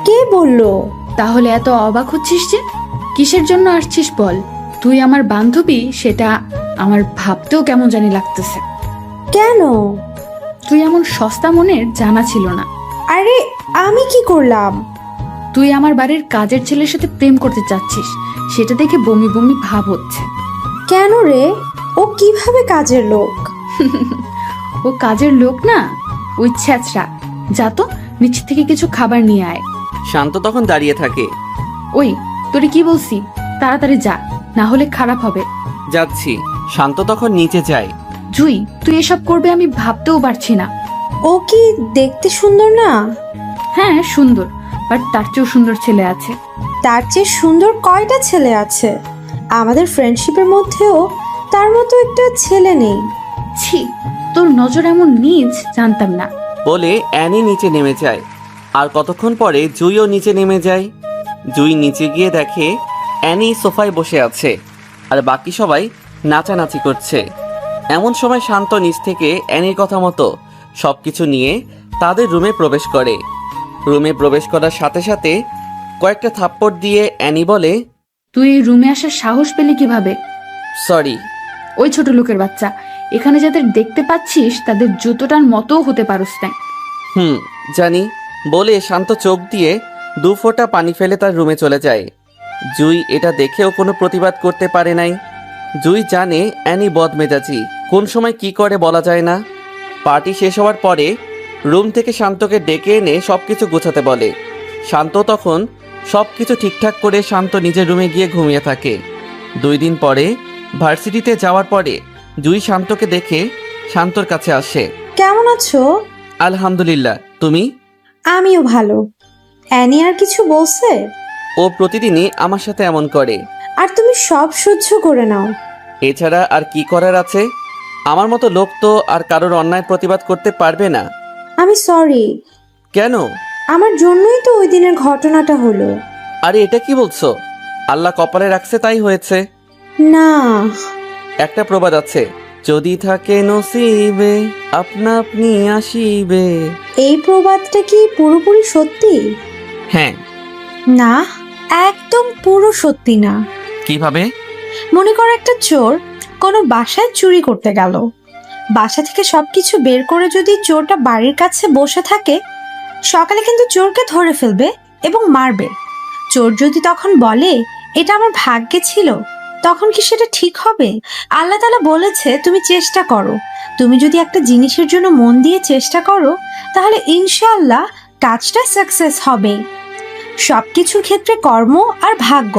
Speaker 6: কে বললো?
Speaker 8: তাহলে এত অবাক হচ্ছিস যে? কিসের জন্য আসছিস বল? তুই আমার বান্ধবী সেটা আমার ভাবতেও কেমন জানি লাগতেছে।
Speaker 6: কেন?
Speaker 8: তুই এমন সস্তা মনের জানা ছিল না।
Speaker 6: আরে, আমি কি করলাম?
Speaker 8: তুই আমার বাড়ির কাজের ছেলের সাথে প্রেম করতে চাচ্ছিস, সেটা দেখে বমি বমি ভাব হচ্ছে।
Speaker 6: কেন রে? ও কিভাবে কাজের লোক?
Speaker 8: ও কাজের লোক না, ওই ছ্যাঁচড়া। যা তো নিচে থেকে কিছু খাবার নিয়ে আয়।
Speaker 2: শান্ত তখন দাঁড়িয়ে থাকে।
Speaker 8: ওই, তোরে কি বলছি, তাড়াতাড়ি যা, না হলে খারাপ হবে।
Speaker 2: যাচ্ছি। শান্ত তখন নিচে যায়।
Speaker 8: জুই, তুই এসব করবে আমি ভাবতেও পারছি না।
Speaker 6: ও কি দেখতে সুন্দর না?
Speaker 8: হ্যাঁ সুন্দর, বাট তার চেয়েও সুন্দর ছেলে আছে।
Speaker 6: তার চেয়ে সুন্দর কয়টা ছেলে আছে? আমাদের ফ্রেন্ডশিপের মধ্যেও তার মতো একটা ছেলে নেই।
Speaker 8: ছি, তোর নজর এমন নিজ জানতাম না।
Speaker 2: বলে অ্যানি নিচে নেমে যায়। আর কতক্ষণ পরে জুইও নিচে নেমে যায়। জুই নিচে গিয়ে দেখে অ্যানি সোফায় বসে আছে আর বাকি সবাই নাচানাচি করছে। এমন সময় শান্ত নিচ থেকে অ্যানির কথা মতো সবকিছু নিয়ে তাদের রুমে প্রবেশ করে। রুমে প্রবেশ করার সাথে সাথে কয়েকটা থাপ্পড় দিয়ে অ্যানি বলে,
Speaker 8: তুই এই রুমে আসার সাহস পেলি কিভাবে?
Speaker 2: সরি।
Speaker 8: ওই ছোট লোকের বাচ্চা, এখানে যাদের দেখতে পাচ্ছিস তাদের জুতোটার মতোও হতে পারস না।
Speaker 2: জানি। বলে শান্ত চোখ দিয়ে 2 ফোঁটা পানি ফেলে তার রুমে চলে যায়। জুই এটা দেখেও কোনো প্রতিবাদ করতে পারে নাই। জুই জানে অ্যানি বদমেজাজি, কোন সময় কি করে বলা যায় না। পার্টি শেষ হওয়ার পরে রুম থেকে শান্তকে ডেকে এনে সবকিছু গোছাতে বলে। শান্ত তখন সবকিছু ঠিকঠাক করে শান্ত নিজের রুমে গিয়ে ঘুমিয়ে থাকে। 2 দিন পরে ভার্সিটিতে যাওয়ার পরে জুই শান্তকে দেখে শান্তর কাছে আসে।
Speaker 6: কেমন আছো?
Speaker 2: আলহামদুলিল্লাহ, তুমি?
Speaker 6: আমিও ভালো। অ্যানি আর কিছু বলছে?
Speaker 2: ও প্রতিদিনই আমার সাথে এমন করে।
Speaker 6: আর তুমি সব সহ্য করে নাও?
Speaker 2: এছাড়া আর কি করার আছে? আমার মতো লোক তো আর কারোর অন্যায় প্রতিবাদ করতে পারবে না।
Speaker 6: আমি সরি।
Speaker 2: কেন?
Speaker 6: আমার জন্যই তো ওই দিনের ঘটনাটা হলো।
Speaker 2: আরে এটা কি বলছো? আল্লাহ কপালে রাখছে তাই হয়েছে।
Speaker 6: না,
Speaker 2: একটা প্রবাদ আছে, যদি থাকে নসিবে আপনা আপনি আসিবে।
Speaker 6: এই প্রবাদটা কি পুরোপুরি সত্যি?
Speaker 2: হ্যাঁ।
Speaker 6: না, একদম পুরো সত্যি না।
Speaker 2: কিভাবে?
Speaker 6: মনে করো একটা চোর কোনো বাসায় চুরি করতে গেল। বাসা থেকে সবকিছু বের করে যদি চোরটা বাড়ির কাছে বসে থাকে, সকালে কিন্তু চোরকে ধরে ফেলবে এবং মারবে। চোর যদি তখন বলে এটা আমার ভাগ্যে ছিল, তখন কি সেটা ঠিক হবে? আল্লাহ তাআলা বলেছে তুমি চেষ্টা করো। তুমি যদি একটা জিনিসের জন্য মন দিয়ে চেষ্টা করো, তাহলে ইনশাআল্লাহ কাজটা সাকসেস হবে। সবকিছুর ক্ষেত্রে কর্ম আর ভাগ্য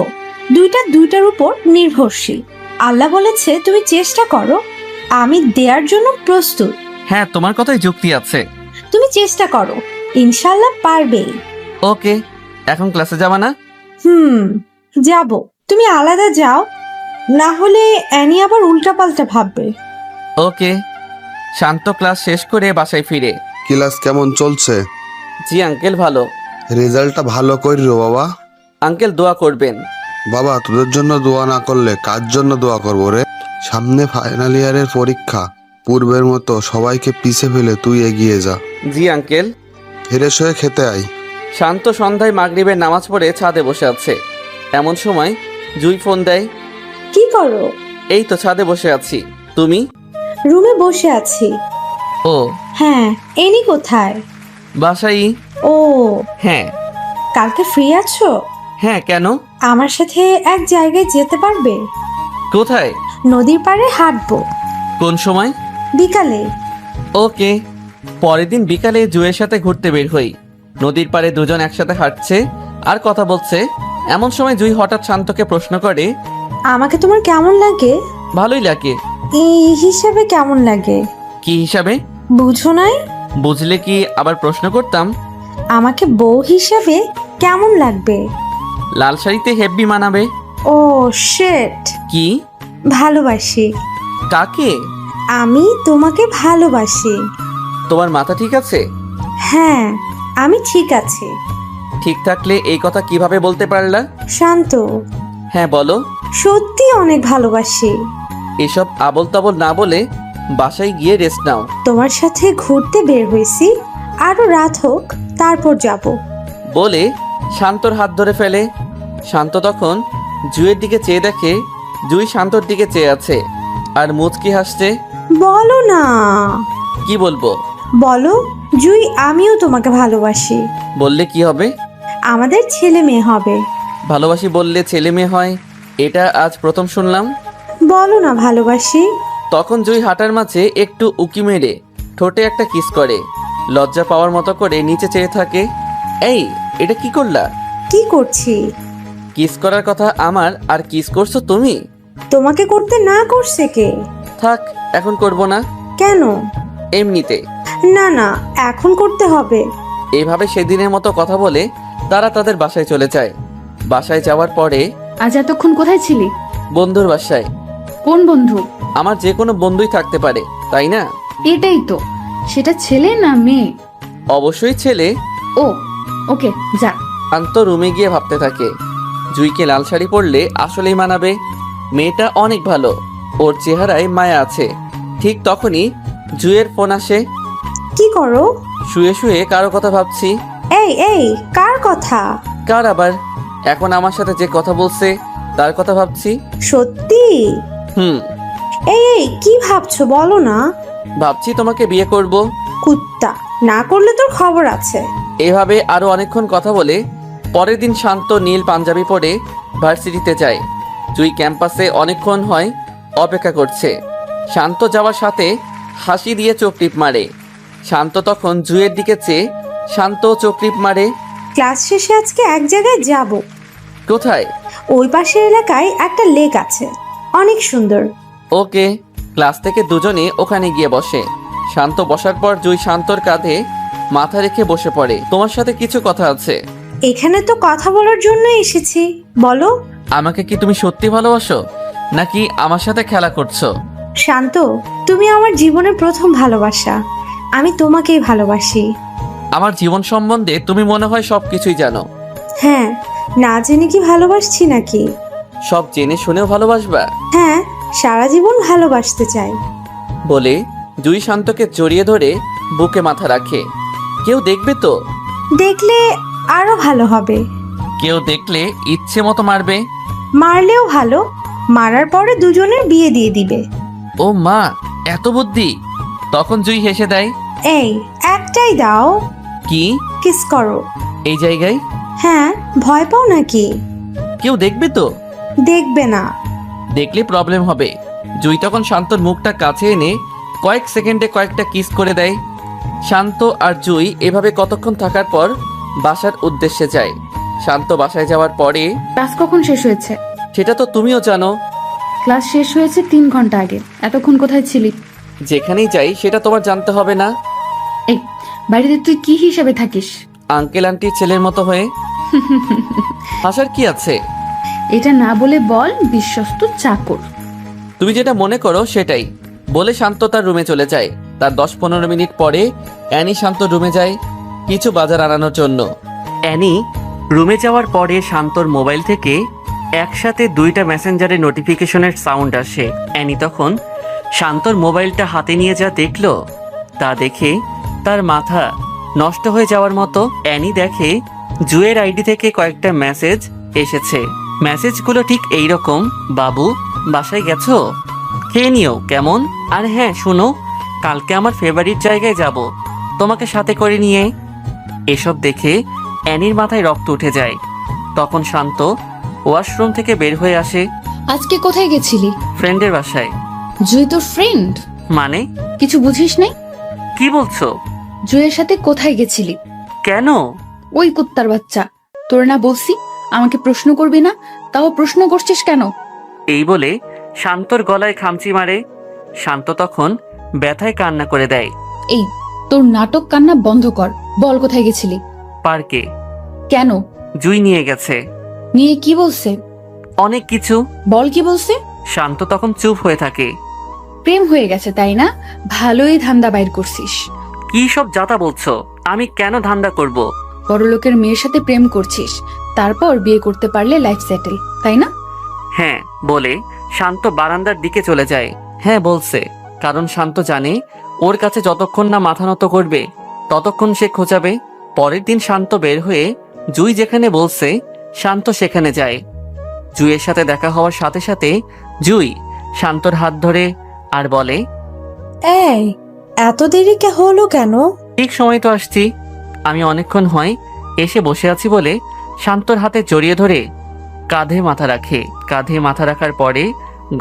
Speaker 6: দুইটার উপর নির্ভরশীল। আল্লাহ বলেছে তুমি চেষ্টা করো, আমি দেওয়ার জন্য প্রস্তুত।
Speaker 2: হ্যাঁ, তোমার কথাই যুক্তি আছে।
Speaker 6: তুমি চেষ্টা করো, ইনশাআল্লাহ পারবেই।
Speaker 2: ওকে, এখন ক্লাসে যাবা না?
Speaker 6: যাব। তুমি আলাদা যাও, না হলে অ্যানি আবার উল্টাপাল্টা ভাববে।
Speaker 2: ওকে। শান্ত ক্লাস শেষ করে বাসায় ফিরে।
Speaker 9: ক্লাস কেমন চলছে?
Speaker 2: জি আঙ্কেল, ভালো।
Speaker 9: রেজাল্টটা ভালো করিও বাবা।
Speaker 2: আঙ্কেল দোয়া করবেন।
Speaker 9: বাবা, তোদের জন্য দোয়া না করলে কার জন্য দোয়া করবো রে? সামনে ফাইনাল ইয়ারের পরীক্ষা। পূর্বের মতো সবাইকে পিছে ফেলে তুই এগিয়ে যা।
Speaker 2: জি আঙ্কেল।
Speaker 9: ফ্রেশ হয়ে খেতে আয়।
Speaker 2: শান্ত সন্ধ্যায় মাগরিবের নামাজ পড়ে ছাদে বসে আছে। এমন সময় জুই ফোন দেয়।
Speaker 6: কি করো?
Speaker 2: এই তো ছাদে বসে আছি। তুমি?
Speaker 6: রুমে বসে আছি।
Speaker 2: ও
Speaker 6: হ্যাঁ, এনি কোথায়?
Speaker 2: বাসাই।
Speaker 6: ও,
Speaker 2: হ্যাঁ।
Speaker 6: কালকে ফ্রি আছো?
Speaker 2: হ্যাঁ, কেন?
Speaker 6: আমার সাথে এক জায়গায় যেতে পারবে?
Speaker 2: কোথায়?
Speaker 6: নদীর পাড়ে হাঁটবো।
Speaker 2: কোন সময়?
Speaker 6: বিকালে।
Speaker 2: ওকে। পরের দিন বিকালে জুয়ের সাথে ঘুরতে বের হই। নদীর পাড়ে দুজন একসাথে হাঁটছে আর কথা বলছে। এমন সময় জুই হঠাৎ শান্তকে প্রশ্ন করে,
Speaker 6: আমাকে তোমার কেমন লাগে?
Speaker 2: ভালোই লাগে।
Speaker 6: এই হিসাবে কেমন লাগে?
Speaker 2: কি হিসাবে?
Speaker 6: বুঝো নাই?
Speaker 2: বুঝলে কি আবার প্রশ্ন করতাম?
Speaker 6: আমাকে বউ হিসাবে কেমন লাগবে?
Speaker 2: লাল শাড়িতে হেব্বি মানাবে।
Speaker 6: ও শিট।
Speaker 2: কি?
Speaker 6: ভালোবাসি।
Speaker 2: কাকে?
Speaker 6: আমি তোমাকে ভালোবাসি।
Speaker 2: তোমার মাথা ঠিক আছে?
Speaker 6: হ্যাঁ, আমি ঠিক আছি।
Speaker 2: ঠিক থাকলে এই কথা কিভাবে বলতে পারলা?
Speaker 6: শান্ত।
Speaker 2: হ্যাঁ বলো।
Speaker 6: সত্যি অনেক ভালোবাসি।
Speaker 2: এসব আবল তাবল না বলে বাসায় গিয়ে রেস্ট নাও।
Speaker 6: তোমার সাথে ঘুরতে বের হয়েছি, আরো রাত হোক তারপর যাব।
Speaker 2: বলে শান্তর হাত ধরে ফেলে। শান্ত তখন জুয়ের দিকে চেয়ে দেখে জুই শান্তর দিকে চেয়ে আছে আর মুচকি হাসছে।
Speaker 6: বলো না।
Speaker 2: কি বলবো?
Speaker 6: বলো, জুই আমিও তোমাকে ভালোবাসি।
Speaker 2: বললে কি হবে?
Speaker 6: আমাদের ছেলে মেয়ে হবে।
Speaker 2: ভালোবাসি বললে ছেলে মেয়ে হয়, এটা আজ প্রথম শুনলাম।
Speaker 6: বলো না ভালোবাসি।
Speaker 2: তখন জুই হাঁটার মাঝে একটু উকি মেরে ঠোঁটে একটা কিস করে লজ্জা পাওয়ার মতো করে নিচে চেয়ে থাকে। এই, এটা কি করলা?
Speaker 6: কি করছি?
Speaker 2: কিস করার কথা আমার, আর কিস করছো তুমি?
Speaker 6: তোমাকে করতে না করছে কে?
Speaker 2: থাক, এখন করব না।
Speaker 6: কেন?
Speaker 2: এমনিতে।
Speaker 6: না না, এখন করতে হবে।
Speaker 2: এইভাবে সেদিনের মতো কথা বলে তারা তাদের বাসায় চলে যায়। বাসায় যাওয়ার পরে,
Speaker 8: আজ এতক্ষণ কোথায় ছিলি?
Speaker 2: বন্ধুর বাসায়।
Speaker 8: কোন বন্ধু?
Speaker 2: আমার যে কোনো বন্ধুই থাকতে পারে, তাই না?
Speaker 8: এটাই তো। সেটা ছেলে না মেয়ে?
Speaker 2: অবশ্যই ছেলে।
Speaker 8: ও, ওকে, যা।
Speaker 2: শান্ত রুমে গিয়ে ভাবতে থাকে, জুইকে লাল শাড়ি পরলে আসলেই মানাবে। মেয়েটা অনেক ভালো, ওর চেহারায় মায়া আছে। ঠিক তখনই জুইয়ের ফোন আসে।
Speaker 6: কি করো?
Speaker 2: শুয়ে শুয়ে কারো কথা ভাবছি।
Speaker 6: এই এই, কার কথা?
Speaker 2: কার আবার? এখন আমার সাথে যে কথা বলছে তার কথা ভাবছি।
Speaker 6: সত্যি?
Speaker 2: হুম।
Speaker 6: এই এই, কি ভাবছো বলো না।
Speaker 2: ভাবছি তোমাকে বিয়ে করব।
Speaker 6: কুত্তা, না করলে তোর খবর আছে।
Speaker 2: এভাবে আরো অনেকক্ষণ কথা বলে পরের দিন শান্ত নীল পাঞ্জাবি পরে ভার্সিটিতে যায়। জুই ক্যাম্পাসে অনেকক্ষণ হয় অপেক্ষা করছে। শান্ত যাওয়ার সাথে হাসি দিয়ে চোখ টিপ মারে। শান্ত তখন জুইয়ের দিকে চেয়ে শান্ত চোখ টিপ মারে।
Speaker 6: ক্লাস শেষে আজকে এক জায়গায় যাব।
Speaker 2: কোথায়?
Speaker 6: ওই পাশের এলাকায় একটা লেক আছে, অনেক সুন্দর।
Speaker 2: ওকে। ক্লাস থেকে দুজনে ওখানে গিয়ে বসে। শান্ত বসার পর জুই শান্তর কাঁধে মাথা রেখে বসে পড়ে। তোমার সাথে কিছু কথা আছে।
Speaker 6: এখানে তো কথা বলার জন্য এসেছি, বলো।
Speaker 2: আমাকে কি তুমি সত্যি ভালোবাসো, নাকি আমার সাথে খেলা করছো?
Speaker 6: শান্ত, তুমি আমার জীবনের প্রথম ভালোবাসা। আমি তোমাকেই ভালোবাসি।
Speaker 2: আমার জীবন সম্বন্ধে তুমি মনে হয় সব কিছুই জানো।
Speaker 6: হ্যাঁ, না জেনে কি ভালোবাসছি নাকি?
Speaker 2: সব জেনে শুনেও ভালোবাসবা?
Speaker 6: হ্যাঁ, সারা জীবন ভালোবাসতে চাই।
Speaker 2: বলে জুই শান্তকে জড়িয়ে ধরে বুকে মাথা রাখে। কেউ দেখবে তো?
Speaker 6: দেখলে আরো ভালো হবে।
Speaker 2: কেউ দেখলে ইচ্ছে মতো মারবে।
Speaker 6: মারলেও ভালো, মারার পরে দুজনের বিয়ে দিয়ে দিবে।
Speaker 2: ও মা, এত বুদ্ধি! তখন জুই হেসে দেয়।
Speaker 6: এই একটাই দাও,
Speaker 2: কি?
Speaker 6: কিস করো।
Speaker 2: এই জায়গায়?
Speaker 6: হ্যাঁ, ভয় পাও নাকি?
Speaker 2: কেউ দেখবে তো?
Speaker 6: দেখবে না।
Speaker 2: দেখলে প্রবলেম হবে। জুই তখন শান্তর মুখটা কাছে এনে কয়েক সেকেন্ডে কয়েকটা কিস করে দেয়। শান্ত আর জুই এভাবে কতক্ষণ থাকার পর বাসার উদ্দেশ্যে যায়। শান্ত বাসায় যাওয়ার পরে,
Speaker 8: ক্লাস কখন শেষ হয়েছে?
Speaker 2: সেটা তো তুমিও জানো।
Speaker 8: ক্লাস শেষ হয়েছে 3 ঘন্টা আগে। এতক্ষণ কোথায় ছিলি?
Speaker 2: যেখানেই যাই সেটা তোমার জানতে হবে না?
Speaker 8: এই বাড়িতে তুই কি হিসাবে থাকিস?
Speaker 2: আঙ্কেল আন্টির ছেলের মতো হয়ে। হাসার কি আছে?
Speaker 8: এটা না বলে বল বিশ্বস্ত চাকর।
Speaker 2: তুমি যেটা মনে করো সেটাই বলে শান্ত তার রুমে চলে যায়। তার 10-15 মিনিট পরে অ্যানি শান্ত রুমে যায় কিছু বাজার আনানোর জন্য। অ্যানি রুমে যাওয়ার পরে শান্তর মোবাইল থেকে একসাথে 2টা মেসেঞ্জারের নোটিফিকেশনের সাউন্ড আসে। অ্যানি তখন শান্তর মোবাইলটা হাতে নিয়ে যা দেখলো, তা দেখে তার মাথা নষ্ট হয়ে যাওয়ার মতো। অ্যানি দেখে জুয়ের আইডি থেকে কয়েকটা মেসেজ এসেছে। মেসেজগুলো ঠিক এইরকম: বাবু বাসায় গেছো? খেয়ে নিও কেমন? আর হ্যাঁ শোনো, কালকে আমার ফেভারিট জায়গায় যাব, তোমাকে সাথে করে নিয়ে। এসব দেখে অ্যানির মাথায় রক্ত উঠে যায়। তখন শান্ত ওয়াশরুম থেকে বের হয়ে আসে।
Speaker 8: আজকে কোথায় গেছিলি?
Speaker 2: ফ্রেন্ডের বাসায়।
Speaker 8: জুই তোর ফ্রেন্ড?
Speaker 2: মানে?
Speaker 8: কিছু বুঝিস নাই?
Speaker 2: কি বলছো?
Speaker 8: জুইয়ের সাথে কোথায় গেছিলি?
Speaker 2: কেন?
Speaker 8: ওই কুত্তার বাচ্চা, তোর না বলছি আমাকে প্রশ্ন করবি না, তাও প্রশ্ন করছিস কেন?
Speaker 2: এই বলে শান্তর গলায় খামচি মারে। শান্ত তখন ব্যথায় কান্না করে দেয়।
Speaker 8: এই তোর নাটক কান্না বন্ধ কর, বল কোথায় গেছিলি?
Speaker 2: পার্কে।
Speaker 8: কেন?
Speaker 2: জুই নিয়ে গেছে।
Speaker 8: নিয়ে কি বলছে?
Speaker 2: অনেক কিছু।
Speaker 8: বল কি বলছে?
Speaker 2: শান্ত তখন চুপ হয়ে থাকে।
Speaker 8: প্রেম হয়ে গেছে তাই না? ভালোই ধান্দা বাইর করছিস।
Speaker 2: কি সব যাতা বলছো? আমি কেন ধান্দা করব?
Speaker 8: বড়লোকের মেয়ের সাথে প্রেম করছিস, তারপর বিয়ে করতে পারলে লাইফ সেটেল, তাই না?
Speaker 2: হ্যাঁ বলে শান্ত বারান্দার দিকে চলে যায়। হ্যাঁ বলছে, কারণ শান্ত জানে ওর কাছে যতক্ষণ না মাথা নত করবে ততক্ষণ সে খোঁচাবে। পরের দিন শান্ত বের হয়ে জুই যেখানে বলছে শান্ত সেখানে যায়। জুইয়ের সাথে দেখা হওয়ার সাথে সাথে জুই শান্তর হাত ধরে আর বলে,
Speaker 6: এই এত দেরি হলো কেন?
Speaker 2: ঠিক সময় তো আসছি। আমি অনেকক্ষণ হয় এসে বসে আছি বলে শান্তর হাতে জড়িয়ে ধরে কাঁধে মাথা রাখে। কাঁধে মাথা রাখার পরে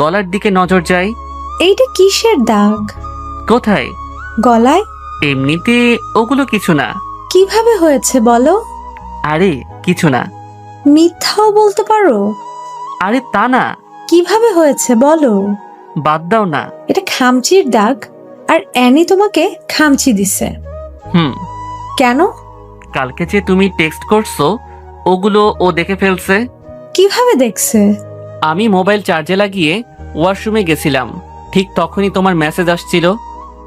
Speaker 2: গলার দিকে নজর যায়।
Speaker 6: এইটা কিসের দাগ?
Speaker 2: কোথায়?
Speaker 6: গলায়?
Speaker 2: এমনিতে ওগুলো কিছু না।
Speaker 6: কিভাবে হয়েছে বলো?
Speaker 2: আরে কিছু না।
Speaker 6: মিথ্যাও বলতে পারো?
Speaker 2: আরে তা না।
Speaker 6: কিভাবে হয়েছে বলো?
Speaker 2: বাদ দাও না।
Speaker 6: এটা খামচির দাগ, আর অ্যানি তোমাকে খামচি দিছে।
Speaker 2: হুম।
Speaker 6: কেন?
Speaker 2: কালকে যে তুমি টেক্সট করছো ওগুলো ও দেখে ফেলছে।
Speaker 6: কিভাবে দেখছে?
Speaker 2: আমি মোবাইল চার্জে লাগিয়ে ওয়াশরুমে গেছিলাম, ঠিক তখনই তোমার মেসেজ আসছিল।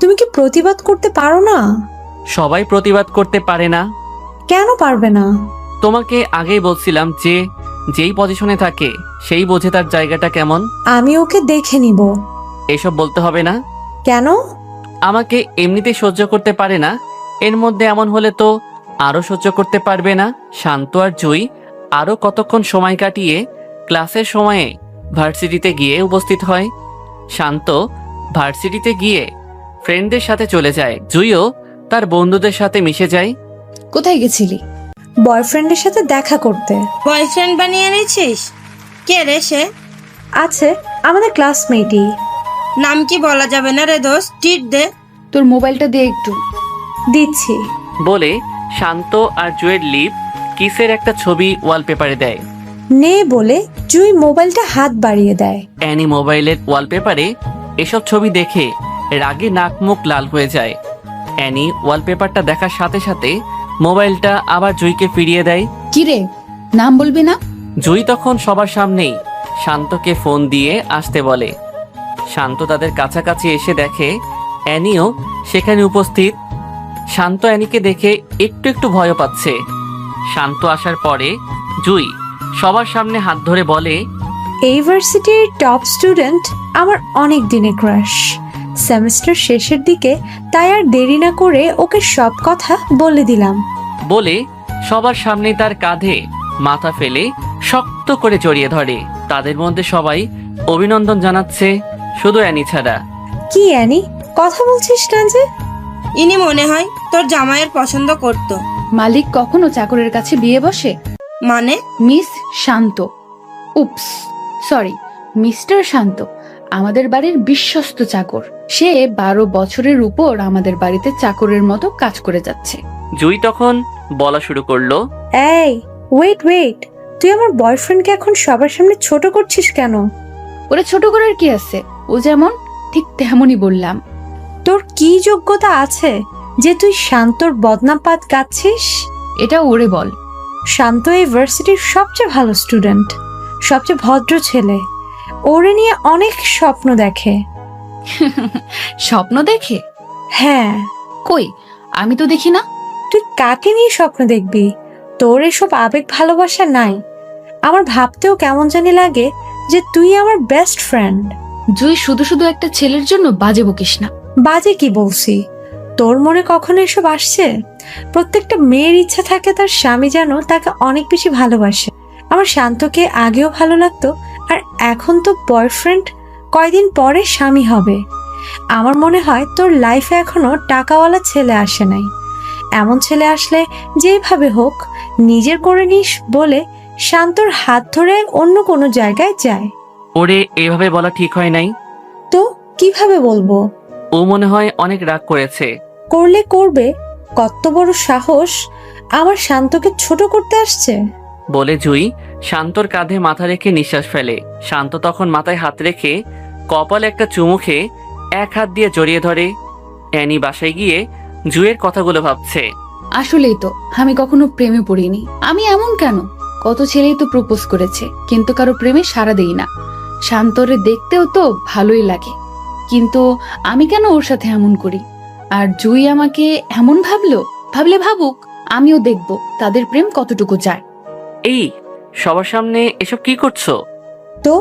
Speaker 6: তুমি কি প্রতিবাদ করতে পারো না?
Speaker 2: সবাই প্রতিবাদ করতে পারে না।
Speaker 6: কেন পারবে না?
Speaker 2: তোমাকে আগেই বলছিলাম যে যেই পজিশনে থাকে সেই বোঝে তার জায়গাটা কেমন।
Speaker 6: আমি ওকে দেখে নিব।
Speaker 2: এসব বলতে হবে না।
Speaker 6: কেন?
Speaker 2: আমাকে এমনিতে সহ্য করতে পারে না, এর মধ্যে এমন হলে তো আরো সহ্য করতে পারবে না। শান্ত আর জুই আরো কতক্ষণ সময় কাটিয়ে ক্লাসের সময়ে ভার্সিটিতে গিয়ে উপস্থিত হয়। শান্ত ভার্সিটিতে গিয়ে ফ্রেন্ডদের সাথে চলে যায়। জুইও তার বন্ধুদের সাথে মিশে যায়।
Speaker 8: কোথায় গেছিলি?
Speaker 6: বয়ফ্রেন্ডের সাথে দেখা করতে।
Speaker 7: বয়ফ্রেন্ড বানিয়ে নিয়েছিস? কে রে সে?
Speaker 6: আছে, আমাদের ক্লাসমেটই।
Speaker 7: নাম কি বলা যাবে না রে দোস্ত, টিট দে।
Speaker 8: তোর মোবাইলটা দে একটু।
Speaker 6: দিচ্ছি।
Speaker 2: বলে শান্ত আর জুয়ের লিপ কিসের একটা ছবি ওয়ালপেপারে দেয়।
Speaker 6: নে বলে জুই মোবাইলটা হাত বাড়িয়ে দেয়।
Speaker 2: অ্যানি মোবাইলের ওয়ালপেপারে এসব ছবি দেখে রাগে নাক মুখ লাল হয়ে যায়। অ্যানি ওয়ালপেপারটা দেখার সাথে সাথে মোবাইলটা আবার জুইকে ফিরিয়ে দেয়।
Speaker 8: কিরে, নাম বলবি না?
Speaker 2: জুই তখন সবার সামনেই শান্তকে ফোন দিয়ে আসতে বলে। শান্ত তাদের কাছাকাছি এসে দেখে অ্যানিও সেখানে উপস্থিত। শান্ত অ্যানিকে দেখে একটু একটু ভয় পাচ্ছে। শান্ত আসার পরে জুই সবার সামনে হাত ধরে বলে,
Speaker 6: এই ভার্সিটির টপ স্টুডেন্ট আমার অনেক দিনের ক্রাশ। সেমিস্টার শেষের দিকে, তাই আর দেরি না করে ওকে সব কথা বলে দিলাম।
Speaker 2: বলে সবার সামনে তার কাঁধে মাথা ফেলে শক্ত করে জড়িয়ে ধরে। তাদের মধ্যে সবাই অভিনন্দন জানাচ্ছে, শুধু অ্যানি ছাড়া।
Speaker 6: কি অ্যানি, কথা বলছিস না যে?
Speaker 7: ইনি মনে হয় তোর জামাইয়ের পছন্দ করতো।
Speaker 8: মালিক কখনো চাকরের কাছে বিয়ে বসে?
Speaker 7: মানে?
Speaker 8: মিস শান্ত, উপস সরি, মিস্টার শান্ত আমাদের বাড়ির বিশ্বস্ত চাকর। সে 12 বছরের উপর আমাদের বাড়িতে চাকরের মতো কাজ করে যাচ্ছে।
Speaker 2: জুই তখন বলা শুরু করলো,
Speaker 6: এই ওয়েট, তুই আমার বয়ফ্রেন্ডকে এখন সবার সামনে ছোট করছিস কেন?
Speaker 8: ওরা ছোট করার কি আছে? ও যেমন ঠিক তেমনই বললাম।
Speaker 6: তোর কি যোগ্যতা আছে যে তুই শান্তর বদনাপাত গাচ্ছিস?
Speaker 8: এটা ওরে বল।
Speaker 6: শান্ত এই ভার্সিটির সবচেয়ে ভালো স্টুডেন্ট, সবচেয়ে ভদ্র ছেলে। ওরে নিয়ে অনেক স্বপ্ন দেখে।
Speaker 8: স্বপ্ন দেখে?
Speaker 6: হ্যাঁ।
Speaker 8: কই, আমি তো দেখি না।
Speaker 6: তুই কাকে নিয়ে স্বপ্ন দেখবি? তোর এসব আবেগ ভালোবাসা নাই। আমার ভাবতেও কেমন জানি লাগে যে তুই আমার বেস্ট ফ্রেন্ড।
Speaker 8: জুই, শুধু শুধু একটা ছেলের জন্য বাজে বকিস না।
Speaker 6: বাজে কি বলছি? তোর মনে কখনো এসব আসছে? প্রত্যেকটা মেয়ের ইচ্ছা থাকে তার স্বামী যেন তাকে অনেক বেশি ভালোবাসে। আমার শান্তকে আগেও ভালো লাগতো, আর এখন তো বয়ফ্রেন্ড, কয়দিন পরে স্বামী হবে। আমার মনে হয় তোর লাইফে এখনো টাকাওয়ালা ছেলে আসে নাই। এমন ছেলে আসলে যেভাবে হোক নিজের করে নিস বলে শান্তর হাত ধরে অন্য কোনো জায়গায় যায়।
Speaker 2: ওরে এভাবে বলা ঠিক হয় নাই।
Speaker 6: তো কিভাবে বলবো?
Speaker 2: ও মনে হয় অনেক রাগ করেছে।
Speaker 6: করলে করবে, কত বড় সাহস আমার শান্তকে ছোট করতে আসছে।
Speaker 2: বলে জুই শান্তর কাঁধে মাথা রেখে নিঃশ্বাস ফেলে। শান্ত তখন মাথায় হাত রেখে কপালে একটা চুমু খেয়ে এক হাত দিয়ে জড়িয়ে ধরে। অ্যানি বাসায় গিয়ে জুইয়ের কথাগুলো ভাবছে।
Speaker 8: আসলেই তো আমি কখনো প্রেমে পড়িনি। আমি এমন কেন? কত ছেলেই তো প্রপোজ করেছে, কিন্তু কারো প্রেমে সাড়া দেই না। শান্তরে দেখতেও তো ভালোই লাগে, কিন্তু আমি কেন ওর সাথে এমন করি? আর জুই আমাকে এমন ভাবলে ভাবুক, আমিও দেখব তাদের প্রেম কতটুকু যায়।
Speaker 2: এই সবার সামনে এসব কি করছো?
Speaker 6: তো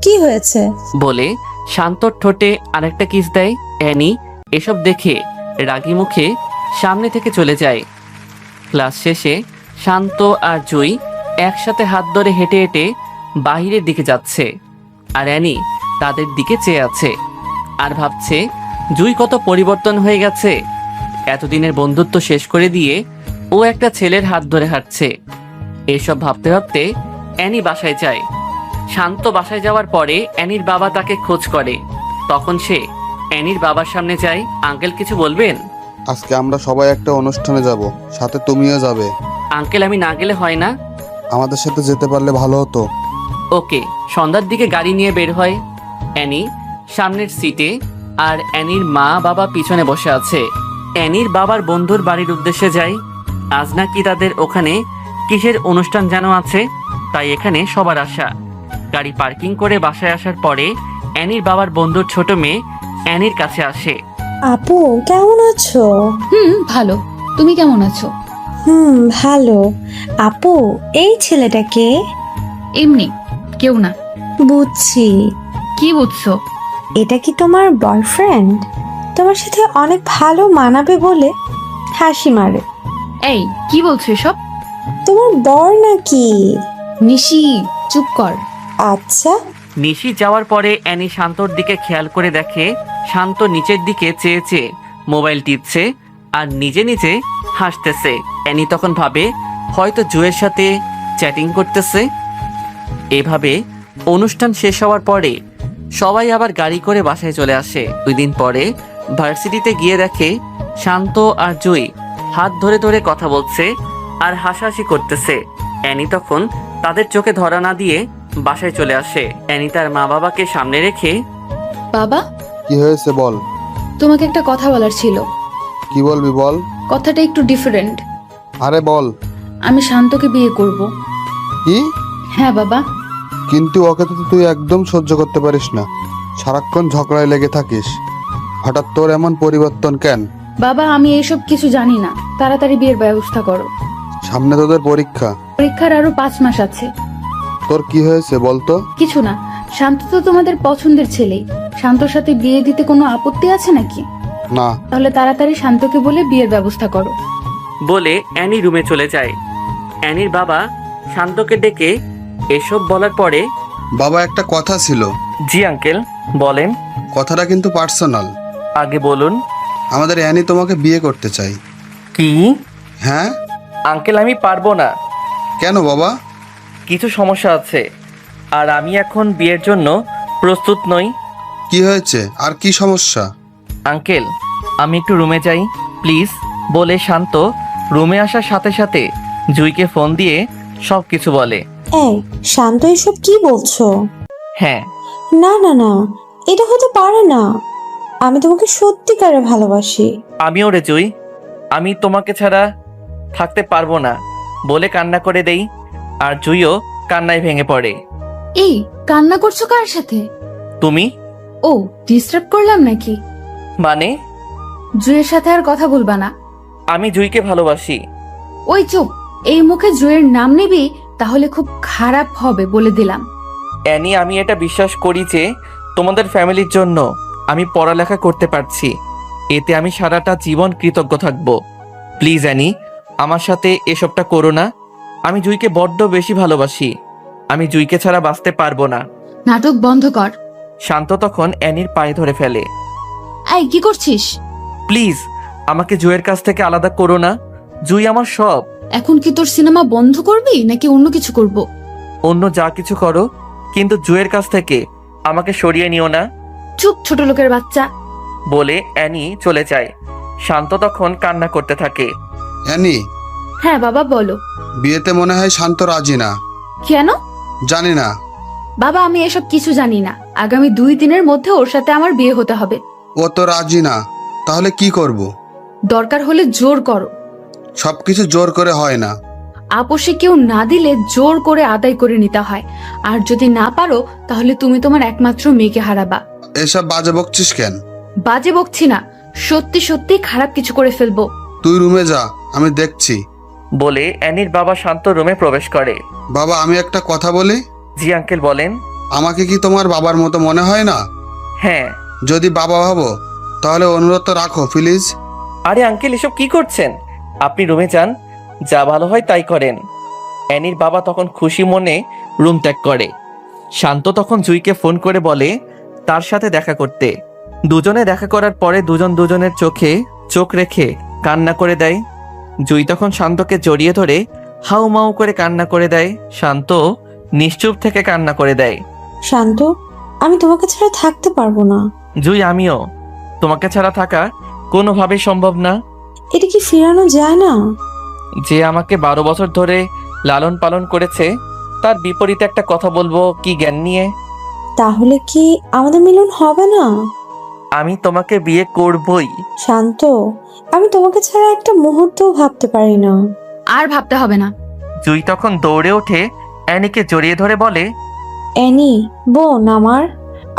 Speaker 6: কি হয়েছে?
Speaker 2: বলে শান্তর ঠোঁটে আরেকটা কিস দেয়। অ্যানি এসব দেখে রাগী মুখে সামনে থেকে চলে যায়। ক্লাস শেষে শান্ত আর জুই একসাথে হাত ধরে হেঁটে হেঁটে বাহিরের দিকে যাচ্ছে, আর অ্যানি তাদের দিকে চেয়ে আছে আর ভাবছে জুই কত পরিবর্তন হয়ে গেছে। এতদিনের বন্ধুত্ব শেষ করে দিয়ে ও একটা ছেলের হাত ধরে হাঁটছে। এসব ভাবতে ভাবতে অ্যানি বাসায় যায়। শান্ত বাসায় যাওয়ার পরে অ্যানির বাবা তাকে খোঁজ করে। তখন সে অ্যানির বাবার সামনে যায়। আঙ্কেল কিছু বলবেন?
Speaker 9: আজকে আমরা সবাই একটা অনুষ্ঠানে যাব, সাথে তুমিও যাবে।
Speaker 2: আঙ্কেল আমি না গেলে হয় না?
Speaker 9: আমাদের সাথে যেতে পারলে ভালো হতো।
Speaker 2: ওকে। সন্ধ্যার দিকে গাড়ি নিয়ে বের হয়। অ্যানি সামনের সিটে আর অ্যানির মা বাবা পিছনে বসে আছে। অ্যানির বাবার বন্ধুর বাড়ির উদ্দেশ্যে যায়। আজ নাকি তাদের ওখানে কিসের অনুষ্ঠান যেন আছে, তাই এখানে সবার আসা। গাড়ি পার্কিং করে বাসায় আসার পরে অ্যানির বাবার বন্ধুর ছোট মেয়ে অ্যানির কাছে আসে।
Speaker 6: আপু কেমন আছো?
Speaker 8: ভালো, তুমি কেমন আছো?
Speaker 6: ভালো। আপু এই ছেলেটাকে?
Speaker 8: এমনি কেউ না।
Speaker 6: বুঝছি।
Speaker 8: কি বুঝছো?
Speaker 6: এটা কি তোমার বয়ফ্রেন্ড? তোমার সাথে অনেক ভালো মানাবে বলে হাসি মারে।
Speaker 8: এই কি বলছো এসব?
Speaker 6: তোমার বর নাকি?
Speaker 8: নিশি চুপ কর।
Speaker 6: আচ্ছা।
Speaker 2: নিশি যাওয়ার পরে অ্যানি শান্তর দিকে খেয়াল করে দেখে শান্ত নিচের দিকে চেয়ে চেয়ে মোবাইল টিপছে আর নিজে নিজে হাসতেছে। অ্যানি তখন ভাবে হয়তো জুয়ের সাথে চ্যাটিং করতেছে। এভাবে অনুষ্ঠান শেষ হওয়ার পরে সবাই আবার গাড়ি করে বাসায় চলে আসে। 2 দিন পরে ভার্সিটিতে গিয়ে দেখে শান্ত আর জুই হাত ধরে ধরে কথা বলছে আর হাসাহাসি করতেছে। অ্যানি তখন তাদের চোখে ধরা না দিয়ে বাসায় চলে আসে। অ্যানি তার মা বাবাকে সামনে রেখে,
Speaker 8: বাবা
Speaker 9: কি হয়েছে বল।
Speaker 8: তোমাকে একটা কথা বলার ছিল।
Speaker 9: কি বলবি বল।
Speaker 8: কথাটা একটু ডিফারেন্ট।
Speaker 9: আরে বল।
Speaker 8: আমি শান্তকে বিয়ে করব।
Speaker 9: কি?
Speaker 8: হ্যাঁ বাবা।
Speaker 9: কিন্তু ওকে তো তুই একদম সহ্য করতে পারিস না, সারাক্ষণ ঝগড়ায় লেগে থাকিস। হঠাৎ তোর এমন পরিবর্তন কেন?
Speaker 8: বাবা আমি এসব কিছু জানি না, তাড়াতাড়ি বিয়ের ব্যবস্থা করো।
Speaker 9: সামনে তোদের পরীক্ষা।
Speaker 8: পরীক্ষার আরো 5 মাস আছে।
Speaker 9: তোর কি হয়েছে বলতো?
Speaker 8: কিছু না, শান্ত তো তোমাদের পছন্দের ছেলেই। শান্তর সাথে বিয়ে দিতে কোনো আপত্তি আছে নাকি?
Speaker 9: না।
Speaker 8: তাহলে তাড়াতাড়ি শান্তকে বলে বিয়ের ব্যবস্থা করো।
Speaker 2: বলে অ্যানি রুমে চলে যায়। অ্যানির বাবা শান্তকে ডেকে এসব বলার পরে,
Speaker 9: বাবা একটা কথা ছিল,
Speaker 2: জি আঙ্কেল বলেন।
Speaker 9: কথাটা কিন্তু পার্সোনাল।
Speaker 2: আগে বলুন।
Speaker 9: আমাদের অ্যানি তোমাকে বিয়ে করতে চাই।
Speaker 2: কি?
Speaker 9: হ্যাঁ।
Speaker 2: আঙ্কেল আমি পারবো না।
Speaker 9: কেন বাবা?
Speaker 2: কিছু সমস্যা আছে, আর আমি এখন বিয়ের জন্য প্রস্তুত নই।
Speaker 9: কি হয়েছে, আর কি সমস্যা?
Speaker 2: আঙ্কেল আমি একটু রুমে যাই প্লিজ, বলে শান্ত রুমে আসার সাথে সাথে জুইকে ফোন দিয়ে সব কিছু বলে।
Speaker 6: এই শান্ত, এসব কি বলছো?
Speaker 2: হ্যাঁ।
Speaker 6: না না না, এটা হতে পারে না। আমি তোমাকে সত্যিকারে ভালোবাসি।
Speaker 2: আমিও রে জুই, আমি তোমাকে ছাড়া থাকতে পারবো না বলে কান্না করে দেই, আর জুইও কান্নায় ভেঙে পড়ে।
Speaker 8: এই কান্না করছো কার সাথে?
Speaker 2: তুমি?
Speaker 8: ও, ডিস্টার্ব করলাম নাকি?
Speaker 2: মানে?
Speaker 8: জুয়ের সাথে আর কথা বলবা না।
Speaker 2: আমি জুইকে ভালোবাসি।
Speaker 8: ওই চুপ, এই মুখে জুয়ের নাম নিবি তাহলে খুব খারাপ হবে বলে দিলাম।
Speaker 2: অ্যানি আমি এটা বিশ্বাস করি যে তোমাদের ফ্যামিলির জন্য আমি পড়ালেখা করতে পারছি, এতে আমি সারাটা জীবন কৃতজ্ঞ থাকবো। প্লিজ অ্যানি, আমার সাথে এসবটা করো না। আমি জুইকে বড্ড বেশি ভালোবাসি, আমি জুইকে ছাড়া বাঁচতে পারবো না।
Speaker 8: নাটক বন্ধ কর।
Speaker 2: শান্ত তখন অ্যানির পায়ে ধরে ফেলে।
Speaker 8: এই কি করছিস?
Speaker 2: প্লিজ আমাকে জুইয়ের কাছ থেকে আলাদা করো না, জুই আমার সব।
Speaker 8: এখন কি তোর সিনেমা বন্ধ করবি নাকি অন্য কিছু করব?
Speaker 2: অন্য যা কিছু করো, কিন্তু জুইয়ের কাছ থেকে আমাকে সরিয়ে নিও না।
Speaker 8: চুপ ছোট লোকের বাচ্চা।
Speaker 2: বলে অ্যানি চলে যায়। শান্ত তখন কান্না করতে থাকে।
Speaker 9: অ্যানি,
Speaker 8: হ্যাঁ বাবা বলো।
Speaker 9: বিয়েতে মনে হয় শান্ত রাজি না।
Speaker 8: কেন?
Speaker 9: জানি না
Speaker 8: বাবা আমি এসব কিছু জানি না। আগামী 2 দিনের মধ্যে ওর সাথে আমার বিয়ে হতে হবে।
Speaker 9: ও তো রাজি না, তাহলে কি করব?
Speaker 8: দরকার হলে জোর করো।
Speaker 9: সবকিছু জোর করে হয় না।
Speaker 8: আপোষে কেউ না দিলে জোর করে আদায় করে নিতে হয়, আর যদি না পারো তাহলে তুমি তোমার একমাত্র মেয়েকে হারাবা।
Speaker 9: এসব বাজে বকছিস কেন?
Speaker 8: বাজে বকছি না, সত্যি সত্যি খারাপ কিছু করে ফেলবো।
Speaker 9: তুই রুমে যা, আমি দেখছি।
Speaker 2: বলে অ্যানির বাবা শান্ত রুমে প্রবেশ করে।
Speaker 9: বাবা আমি একটা কথা বলি।
Speaker 2: জি আঙ্কেল বলেন।
Speaker 9: আমাকে কি তোমার বাবার মতো মনে হয় না?
Speaker 2: হ্যাঁ।
Speaker 9: যদি বাবা ভাবো তাহলে অনুরোধ তো রাখো প্লিজ।
Speaker 2: আরে আঙ্কেল এসব কি করছেন? আপনি রুমে যান, যা ভালো হয় তাই করেন। অ্যানির বাবা তখন খুশি মনে রুম ত্যাগ করে। শান্ত তখন জুইকে ফোন করে বলে তার সাথে দেখা করতে। দুজনে দেখা করার পরে দুজন দুজনের চোখে চোখ রেখে কান্না করে দেয়। জুই তখন শান্তকে জড়িয়ে ধরে হাউ মাউ করে কান্না করে দেয়। শান্ত নিশ্চুপ থেকে কান্না করে দেয়।
Speaker 6: শান্ত, আমি তোমাকে ছাড়া থাকতে পারবো না।
Speaker 2: জুই আমিও তোমাকে ছাড়া থাকা কোনোভাবেই সম্ভব না।
Speaker 6: এটা কি ফেরানো যায় না?
Speaker 2: যে আমাকে 12 বছর ধরে লালন পালন করেছে, তার বিপরীতে একটা কথা বলবো কি জ্ঞান নিয়ে?
Speaker 6: তাহলে কি আমাদের মিলন হবে না?
Speaker 2: আমি তোমাকে বিয়ে করবই।
Speaker 6: শান্ত, আমি তোমাকে ছাড়া একটা মুহূর্তও ভাবতে পারি না।
Speaker 8: আর ভাবতে হবে না।
Speaker 2: জুই তখন দৌড়ে ওঠে অ্যানিকে জড়িয়ে ধরে বলে,
Speaker 6: অ্যানি বোন আমার,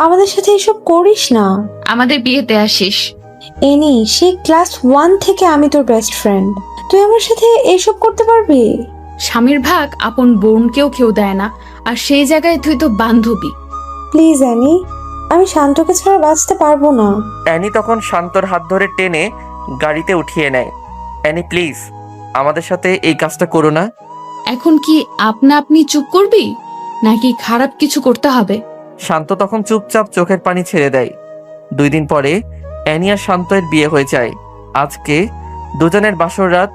Speaker 6: আমাদের সাথে এসব করিস না।
Speaker 8: আমাদের বিয়েতে আসিস।
Speaker 6: অ্যানি, সেই ক্লাস 1 থেকে আমি তোর বেস্ট ফ্রেন্ড, তুই আমার সাথে এসব করতে পারবি?
Speaker 8: স্বামীর ভাগ আপন বোনকেও কেউ দেয় না, আর সেই জায়গায় তুই তো বান্ধবী।
Speaker 6: প্লিজ অ্যানি, আমি শান্তকে ছাড়া বাঁচতে পারবো না।
Speaker 2: অ্যানি তখন শান্তর হাত ধরে টেনে গাড়িতে উঠিয়ে নেয়। অ্যানি প্লিজ আমাদের সাথে এই কাজটা করো না।
Speaker 8: এখন কি আপনা আপনি চুপ করবি নাকি খারাপ কিছু করতে হবে?
Speaker 2: শান্ত তখন চুপচাপ চোখের পানি ছেড়ে দেয়। 2 দিন পরে অ্যানি আর শান্তের বিয়ে হয়ে যায়। আজকে দুজনের বাসর রাত।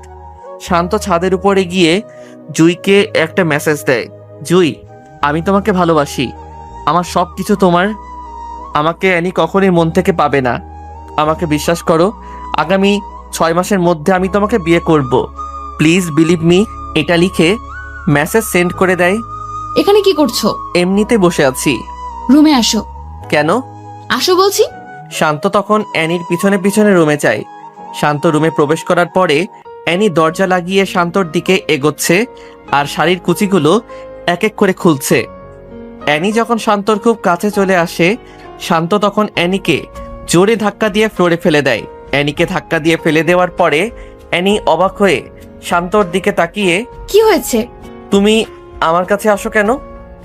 Speaker 2: শান্ত ছাদের উপরে গিয়ে জুইকে একটা মেসেজ দেয়। জুই, আমি তোমাকে ভালোবাসি, আমার সব কিছু তোমার। আমাকে অ্যানি কখনোই মন থেকে পাবে না, আমাকে বিশ্বাস করো। আগামী 6 মাসের মধ্যে আমি তোমাকে বিয়ে করব, প্লিজ বিলিভ মি। এটা লিখে মেসেজ সেন্ড করে দেয়।
Speaker 8: এখানে কি করছো?
Speaker 2: এমনিতে বসে আছি।
Speaker 8: রুমে আসো।
Speaker 2: কেন?
Speaker 8: আসো বলছি।
Speaker 2: শান্ত তখন অ্যানির পিছনে পিছনে রুমে যায়। শান্ত রুমে প্রবেশ করার পরে অ্যানি দরজা লাগিয়ে শান্তর দিকে এগোচ্ছে আর শাড়ির কুচিগুলো এক এক করে খুলছে। অ্যানি যখন শান্তর খুব কাছে চলে আসে, শান্ত তখন অ্যানিকে জোরে ধাক্কা দিয়ে ফ্লোরে ফেলে দেয়। অ্যানিকে ধাক্কা দিয়ে ফেলে দেওয়ার পরে অ্যানি অবাক হয়ে শান্তর দিকে তাকিয়ে,
Speaker 8: কি হয়েছে?
Speaker 2: তুমি আমার কাছে আসো কেন?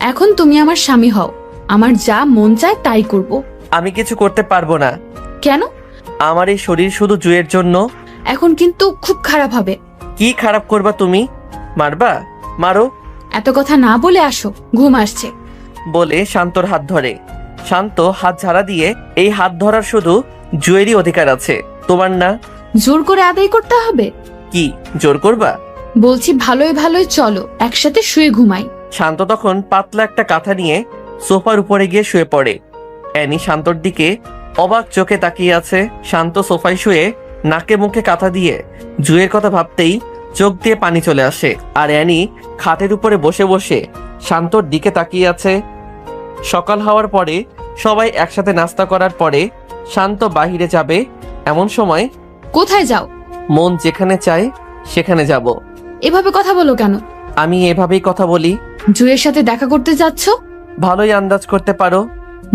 Speaker 8: এখন তুমি আমার স্বামী হও, আমার যা মন চায় তাই করব।
Speaker 2: আমি কিছু করতে পারবো না।
Speaker 8: কেন?
Speaker 2: আমার এই শরীর শুধু জুয়ের জন্য।
Speaker 8: এখন কিন্তু খুব খারাপ হবে।
Speaker 2: কি খারাপ করবা তুমি? মারবা? মারো।
Speaker 8: এত কথা না বলে আসো, ঘুম আসছে।
Speaker 2: বলে শান্তর হাত ধরে। শান্ত হাত ঝাড়া দিয়ে, এই হাত ধরার শুধু জুয়েরই অধিকার আছে, তোমার না।
Speaker 8: জোর করে আদায় করতে হবে?
Speaker 2: কি জোর করবা?
Speaker 8: বলছি ভালোই ভালোই চলো, একসাথে শুয়ে ঘুমাই।
Speaker 2: শান্ত তখন পাতলা একটা কাঁথা নিয়ে সোফার উপরে গিয়ে শুয়ে পড়ে। অ্যানি শান্তর দিকে অবাক চোখে তাকিয়ে আছে। শান্ত সোফায় শুয়ে নাকে মুখে কাঁথা দিয়ে জুয়ের কথা ভাবতেই চোখ দিয়ে পানি চলে আসে। আর অ্যানি খাটের উপরে বসে বসে শান্তর দিকে তাকিয়ে আছে। সকাল হওয়ার পরে সবাই একসাথে নাস্তা করার পরে শান্ত বাহিরে যাবে। এমন সময়
Speaker 8: কোথায় যাও?
Speaker 2: মন যেখানে চায় সেখানে যাব।
Speaker 8: এভাবে কথা বলো কেন?
Speaker 2: আমি এভাবেই কথা বলি।
Speaker 8: জুয়ের সাথে দেখা করতে যাচ্ছ?
Speaker 2: ভালোই আন্দাজ করতে পারো।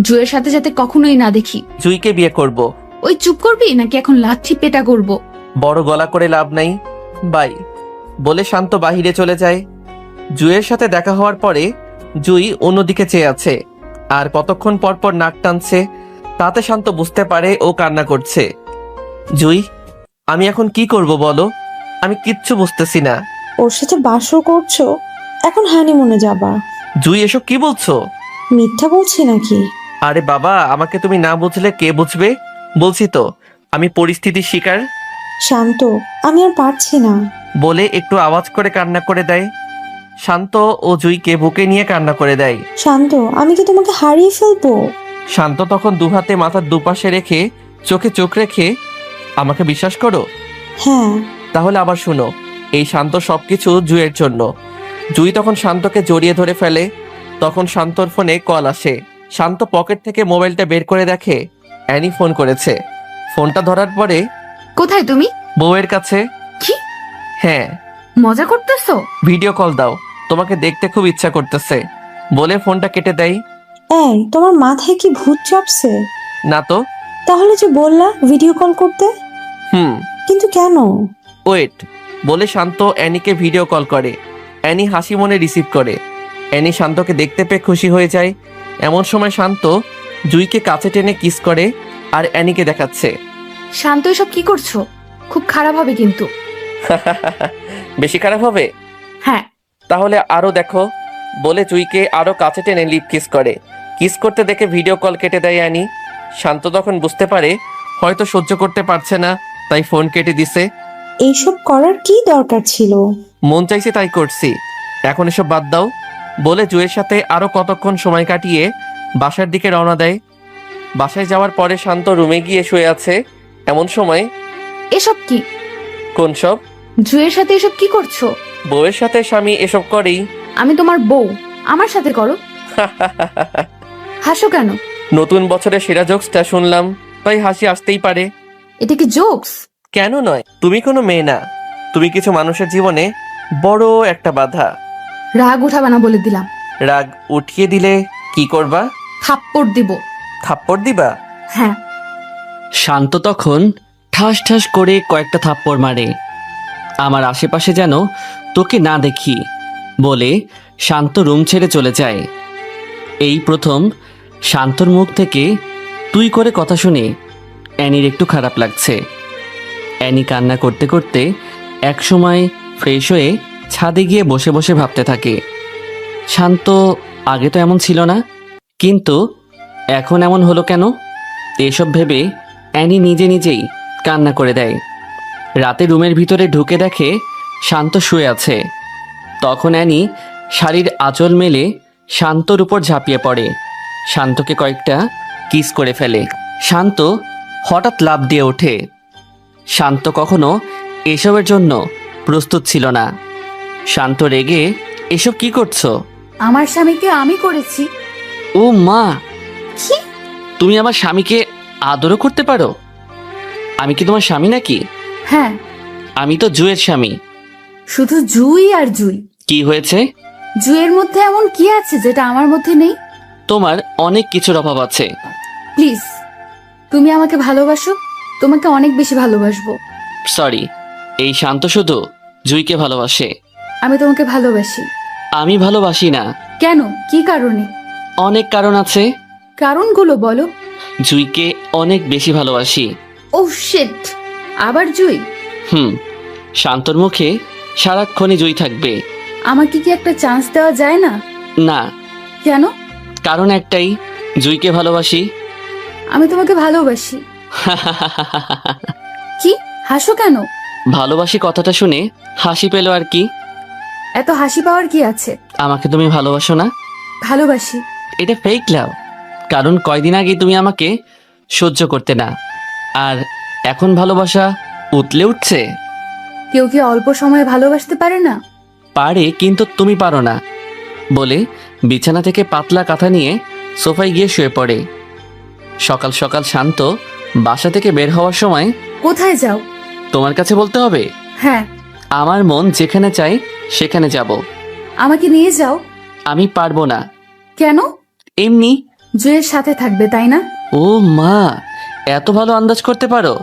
Speaker 8: জুয়ের সাথে যাতে কখনোই না দেখি।
Speaker 2: জুইকে বিয়ে করব।
Speaker 8: ওই চুপ করবি নাকি এখন লাঠি পেটা করব?
Speaker 2: বড় গলা করে লাভ নাই, বাই। বলে শান্ত বাহিরে চলে যায়। জুইয়ের সাথে দেখা হওয়ার পরে জুই অন্যদিকে চেয়ে আছে আর কতক্ষণ পর পর নাক টানছে। তাতে শান্ত বুঝতে পারে ও কান্না করছে। জুই, আমি এখন কি করব বলো? আমি কিচ্ছু বুঝতেছি না।
Speaker 6: ওর সাথে বাসর করছো, এখন হানিমুনে যাবা।
Speaker 2: জুই, এসব কি বলছো?
Speaker 6: মিথ্যা বলছি নাকি?
Speaker 2: আরে বাবা, আমাকে তুমি না বুঝলে কে বুঝবে? বলছি তো আমি পরিস্থিতির শিকার।
Speaker 6: শান্ত, আমি আর পারছি না।
Speaker 2: বলে একটু আওয়াজ করে কান্না করে দেয়। শান্ত ও জুইকে বুকে নিয়ে কান্না করে দেয়।
Speaker 6: শান্ত, আমি কি তোমাকে হারিয়ে ফেলবো?
Speaker 2: শান্ত তখন দুহাতে মাথার দুপাশে রেখে চোখে চোখ রেখে, আমাকে বিশ্বাস করো?
Speaker 6: হ্যাঁ।
Speaker 2: তাহলে আবার শুনো, এই শান্ত সবকিছু জুইয়ের জন্য। জুই তখন শান্তকে জড়িয়ে ধরে ফেলে। তখন শান্তর ফোনে কল আসে। শান্ত পকেট থেকে মোবাইলটা বের করে দেখে অ্যানি ফোন করেছে। ফোনটা ধরার পরে,
Speaker 8: কোথায় তুমি?
Speaker 2: বউয়ের কাছে।
Speaker 8: কি
Speaker 2: হ্যাঁ।
Speaker 8: মজা করতেছো?
Speaker 2: ভিডিও কল দাও, তোমাকে দেখতে খুব ইচ্ছা করতেছে। বলে ফোনটা কেটে দেয়।
Speaker 6: এই, তোমার মাথায় কি ভূত চাপছে?
Speaker 2: না তো।
Speaker 6: তাহলে যে বললা ভিডিও কল করতে, কিন্তু কেন?
Speaker 2: ওয়েট। বলে শান্ত অ্যানিকে ভিডিও কল করে। অ্যানি হাসি মনে রিসিভ করে। অ্যানি শান্তকে দেখতে পেয়ে খুশি হয়ে যায়। এমন সময় শান্ত জুইকে কাছে টেনে কিস করে আর অ্যানিকে দেখাচ্ছে।
Speaker 8: শান্ত, এসব কি করছো? খুব খারাপ হবে কিন্তু।
Speaker 2: বেশি খারাপ হবে?
Speaker 8: হ্যাঁ।
Speaker 2: তাহলে আরো দেখো। বলে জুইকে আরো কাছে টেনে লিপ কিস করে। কিস করতে দেখে ভিডিও কল কেটে দেয় অ্যানি। শান্ত তখন বুঝতে পারে হয়তো সহ্য করতে পারছে না, তাই ফোন কেটে দিছে।
Speaker 6: এইসব করার কি দরকার ছিল?
Speaker 2: মন চাইছে তাই করছি, এখন এসব বাদ দাও। বলে জুয়ের সাথে আরো কতক্ষণ সময় কাটিয়ে বাসার দিকে রওনা দেয়। বাসায় যাওয়ার পরে শান্ত রুমে গিয়ে শুয়ে আছে। এমন সময়,
Speaker 8: এসব কি?
Speaker 2: কোন সব?
Speaker 8: জুয়ের সাথে এসব কি করছো?
Speaker 2: বউয়ের সাথে স্বামী এসব করেই।
Speaker 8: আমি তোমার বউ, আমার সাথে করো। হাসো কেন?
Speaker 2: নতুন বছরের সেরা জোকসটা শুনলাম, তাই হাসি আসতেই পারে।
Speaker 8: এটা কি জোকস?
Speaker 2: কেন নয়? তুমি কোনো মেয়ে না, তুমি কিছু মানুষের জীবনে বড় একটা বাধা।
Speaker 8: রাগ উঠাবা না বলে দিলাম।
Speaker 2: রাগ উঠিয়ে দিলে কি করবা?
Speaker 8: থাপ্পড় দিব।
Speaker 2: থাপ্পড় দিবা?
Speaker 8: হ্যাঁ।
Speaker 2: শান্ত তখন ঠাস ঠাস করে কয়েকটা থাপ্পড় মারে। আমার আশেপাশে যেন তোকে না দেখি বলে শান্ত রুম ছেড়ে চলে যায়। এই প্রথম শান্তর মুখ থেকে তুই করে কথা শুনে অ্যানির একটু খারাপ লাগছে। অ্যানি কান্না করতে করতে একসময় ফ্রেশ হয়ে ছাদে গিয়ে বসে বসে ভাবতে থাকে, শান্ত আগে তো এমন ছিল না, কিন্তু এখন এমন হলো কেন? এসব ভেবে অ্যানি নিজে নিজেই কান্না করে দেয়। রাতে রুমের ভিতরে ঢুকে দেখে শান্ত শুয়ে আছে। তখন অ্যানি শাড়ির আঁচল মেলে শান্তর উপর ঝাঁপিয়ে পড়ে, শান্তকে কয়েকটা কিস করে ফেলে। শান্ত হঠাৎ লাফ দিয়ে ওঠে। শান্ত কখনো এসবের জন্য প্রস্তুত ছিল না। শান্ত রেগে, এসব কি করছো?
Speaker 8: আমার স্বামীকে আমি করেছি।
Speaker 2: ও মা,
Speaker 8: কি?
Speaker 2: তুমি আমার স্বামীকে আদরও করতে পারো? আমি কি তোমার স্বামী নাকি?
Speaker 8: হ্যাঁ।
Speaker 2: আমি তো জুয়ের স্বামী।
Speaker 8: শুধু জুই আর জুই।
Speaker 2: কি হয়েছে?
Speaker 8: জুয়ের মধ্যে এমন কি আছে যেটা আমার মধ্যে নেই?
Speaker 2: তোমার অনেক কিছুর অভাব আছে।
Speaker 8: প্লিজ, তুমি আমাকে ভালোবাসো, তোমাকে অনেক বেশি ভালোবাসবো।
Speaker 2: সরি, এই শান্ত শুধু জুইকে ভালোবাসে।
Speaker 8: আমি তোমাকে ভালোবাসি।
Speaker 2: আমি ভালোবাসি না।
Speaker 8: কেন? কি কারণে?
Speaker 2: অনেক কারণ আছে।
Speaker 8: কারণগুলো বলো।
Speaker 2: জুইকে অনেক বেশি ভালোবাসি।
Speaker 8: ও শিট, আবার জুই?
Speaker 2: শান্তর মুখে সারাক্ষণই জুই থাকবে।
Speaker 8: আমাকে কি একটা চান্স দেওয়া যায় না?
Speaker 2: না,
Speaker 8: কেন?
Speaker 2: কারণ একটাই, জুইকে ভালোবাসি।
Speaker 8: আমি তোমাকে ভালোবাসি। কি হাসো কেন?
Speaker 2: ভালোবাসি কথাটা শুনে হাসি পেল আর কি।
Speaker 8: এত হাসি পাওয়ার কি আছে?
Speaker 2: আমাকে তুমি ভালোবাসো না?
Speaker 8: ভালোবাসি।
Speaker 2: এটা ফেক লাভ, কারণ কয়দিন আগে তুমি আমাকে সহ্য করতে না, আর এখন ভালোবাসা উতলে উঠছে।
Speaker 8: কেউ কি অল্প সময়ে ভালোবাসতে পারে না?
Speaker 2: পারে, কিন্তু তুমি পারো না। বলে বিছানা থেকে পাতলা কাঁথা নিয়ে সোফায় গিয়ে শুয়ে পড়ে। সকাল সকাল শান্ত বাসা থেকে বের হওয়ার সময়,
Speaker 8: কোথায় যাও?
Speaker 2: তোমার কাছে বলতে হবে?
Speaker 8: হ্যাঁ।
Speaker 2: আমার মন যেখানে চাই সেখানে যাব।
Speaker 8: আমাকে নিয়ে যাও।
Speaker 2: আমি পারবো না।
Speaker 8: কেন?
Speaker 2: এমনি।
Speaker 8: জুয়ের সাথে থাকবে তাই না?
Speaker 2: ও মা, এত ভালো আন্দাজ করতে পারো।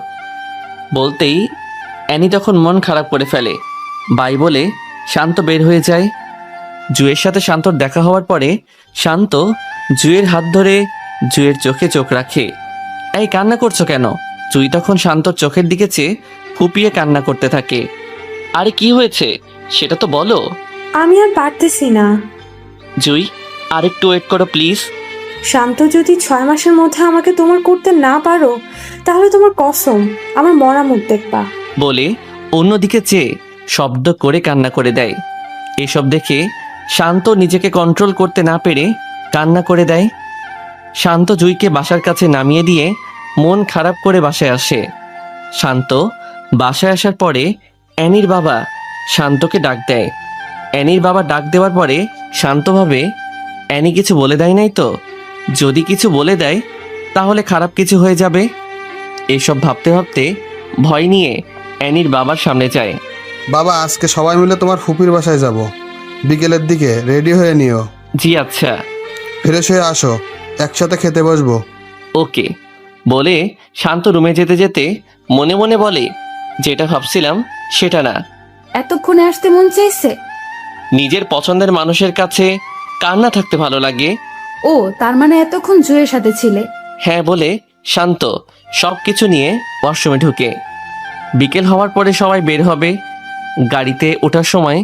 Speaker 2: বলতেই অ্যানি তখন মন খারাপ করে ফেলে। বাই বলে শান্ত বের হয়ে যায়। জুয়ের সাথে শান্তর দেখা হওয়ার পরে শান্ত জুয়ের হাত ধরে জুয়ের চোখে চোখ রাখে। এই কান্না করছো কেন? জুই তখন শান্তর চোখের দিকে চেয়ে ফুপিয়ে কান্না করতে থাকে। আরে কি হয়েছে সেটা তো বলো।
Speaker 7: আমি আর পারতেছি না।
Speaker 2: জুই, আরেকটু ওয়েট করো প্লিজ।
Speaker 7: শান্ত, যদি 6 মাসের মধ্যে আমাকে তোমার করতে না পারো, তাহলে তোমার কসম আমার মরা মুখ দেখবা।
Speaker 2: বলে অন্যদিকে চেয়ে শব্দ করে কান্না করে দেয়। এসব দেখে শান্ত নিজেকে কন্ট্রোল করতে না পেরে কান্না করে দেয়। শান্ত জুইকে বাসার কাছে নামিয়ে দিয়ে মন খারাপ করে বাসায় আসে। শান্ত বাসায় আসার পরে অ্যানির বাবা শান্তকে ডাক দেয়। অ্যানির বাবা ডাক দেওয়ার পরে শান্ত ভাবে, অ্যানি কিছু বলে দেয় নাই তো? যদি কিছু বলে দেয় তাহলে খারাপ কিছু হয়ে যাবে। এসব ভাবতে ভাবতে ভয় নিয়ে অ্যানির বাবার সামনে যায়।
Speaker 9: বাবা, আজকে সবাই মিলে তোমার ফুপির বাসায় যাব। বিকেলের দিকে রেডি হয়ে নিও।
Speaker 2: জি আচ্ছা।
Speaker 9: ফ্রেশ হয়ে আসো, একসাথে খেতে বসবো।
Speaker 2: ওকে। বলে শান্ত রুমে যেতে যেতে মনে মনে বলে, যেটা ভাবছিলাম সেটা না।
Speaker 8: এতক্ষণে আসতে মন চাইছে?
Speaker 2: নিজের পছন্দের মানুষের কাছে কার না থাকতে ভালো লাগে?
Speaker 8: ও, তার মানে এতক্ষণ জুয়ের সাথে ছিলে।
Speaker 2: হ্যাঁ বলে শান্ত সব কিছু নিয়ে ওয়াশরুমে ঢুকে। বিকেল হওয়ার পরে সবাই বের হবে। গাড়িতে ওঠার সময়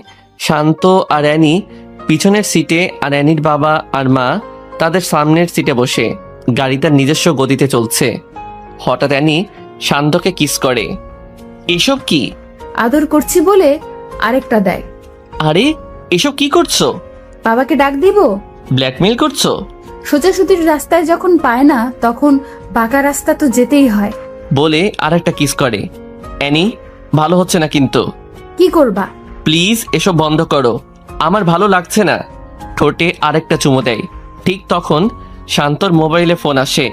Speaker 2: শান্ত আর অ্যানি পিছনের সিটে, আর অ্যানির বাবা আর মা তাদের সামনের সিটে বসে। গাড়ি তার নিজস্ব গতিতে চলছে। হঠাৎ অ্যানি শান্তকে কিস করে। এসব কি?
Speaker 8: আদর করছি বলে আরেকটা দেয়।
Speaker 2: আরে এসব কি করছো?
Speaker 8: বাবাকে ডাক দিব?
Speaker 2: ব্ল্যাকমেল করছো?
Speaker 8: সোজাসুজির রাস্তায় যখন পায় না তখন বাঁকা রাস্তা তো যেতেই হয়।
Speaker 2: বলে আরেকটা কিস করে। অ্যানি, ভালো হচ্ছে না কিন্তু।
Speaker 8: কি করবা?
Speaker 2: প্লিজ এসব বন্ধ করো, আমার ভালো লাগছে না। ঠোঁটে আরেকটা চুমো দেয়। ঠিক তখন শান্তর মোবাইলে ফোন আসে।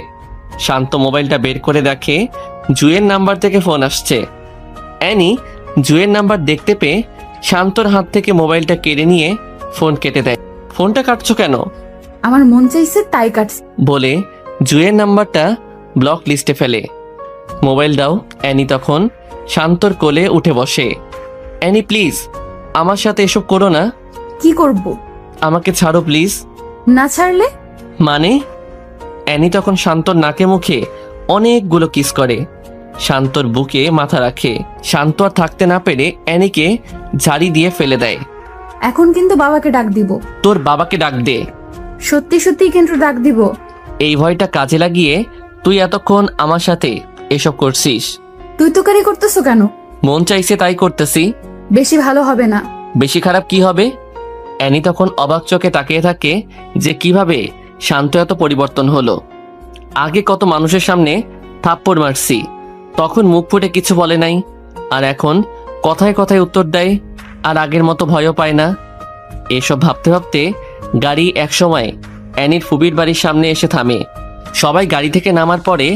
Speaker 2: শান্ত মোবাইলটা বের করে দেখে জুয়ের নাম্বার থেকে ফোন আসছে। অ্যানি জুয়ের নাম্বার দেখতে পেয়ে শান্তর হাত থেকে মোবাইলটা কেড়ে নিয়ে ফোন কেটে দেয়। ফোনটা কাটছো কেন?
Speaker 8: আমার মন চাইছে তাই কাটছে।
Speaker 2: বলে জুয়ের নাম্বারটা ব্লক লিস্টে ফেলে। মোবাইল দাও। অ্যানি তখন শান্তর কোলে উঠে বসে। অ্যানি প্লিজ, আমার সাথে এসব করো না।
Speaker 8: কি করব?
Speaker 2: আমাকে ছাড়ো প্লিজ।
Speaker 8: না ছাড়লে?
Speaker 2: মানে? অ্যানি তখন শান্তর নাকে মুখে অনেকগুলো কিস করে। শান্তর বুকে মাথা রাখে। শান্ত আর থাকতে না পেরে অ্যানিকে ঝাড়ি দিয়ে ফেলে দেয়।
Speaker 8: এখন কিন্তু বাবাকে ডাক দিব।
Speaker 2: তোর বাবাকে ডাক দে।
Speaker 8: সত্যি সত্যি কিন্তু ডাক দিব।
Speaker 2: এই ভয়টা কাজে লাগিয়ে তুই এতক্ষণ আমার সাথে এসব করছিস।
Speaker 8: তুই তোকারি করতেছো কেন?
Speaker 2: মন চাইছে তাই করতেছি।
Speaker 8: বেশি ভালো হবে না।
Speaker 2: বেশি খারাপ কি হবে? অ্যানি তখন অবাক চোখে তাকিয়ে থাকে যে কিভাবে শান্ত এত পরিবর্তন হলো। আগে কত মানুষের সামনে থাপ্পড় মারছি, তখন মুখ ফুটে কিছু বলে নাই, আর এখন কথায় কথায় উত্তর দেয়, আর আগের মতো ভয়ও পায় না। এসব ভাবতে ভাবতে গাড়ি একসময় অ্যানির ফুবির বাড়ির সামনে এসে থামে। সবাই গাড়ি থেকে নামার পরে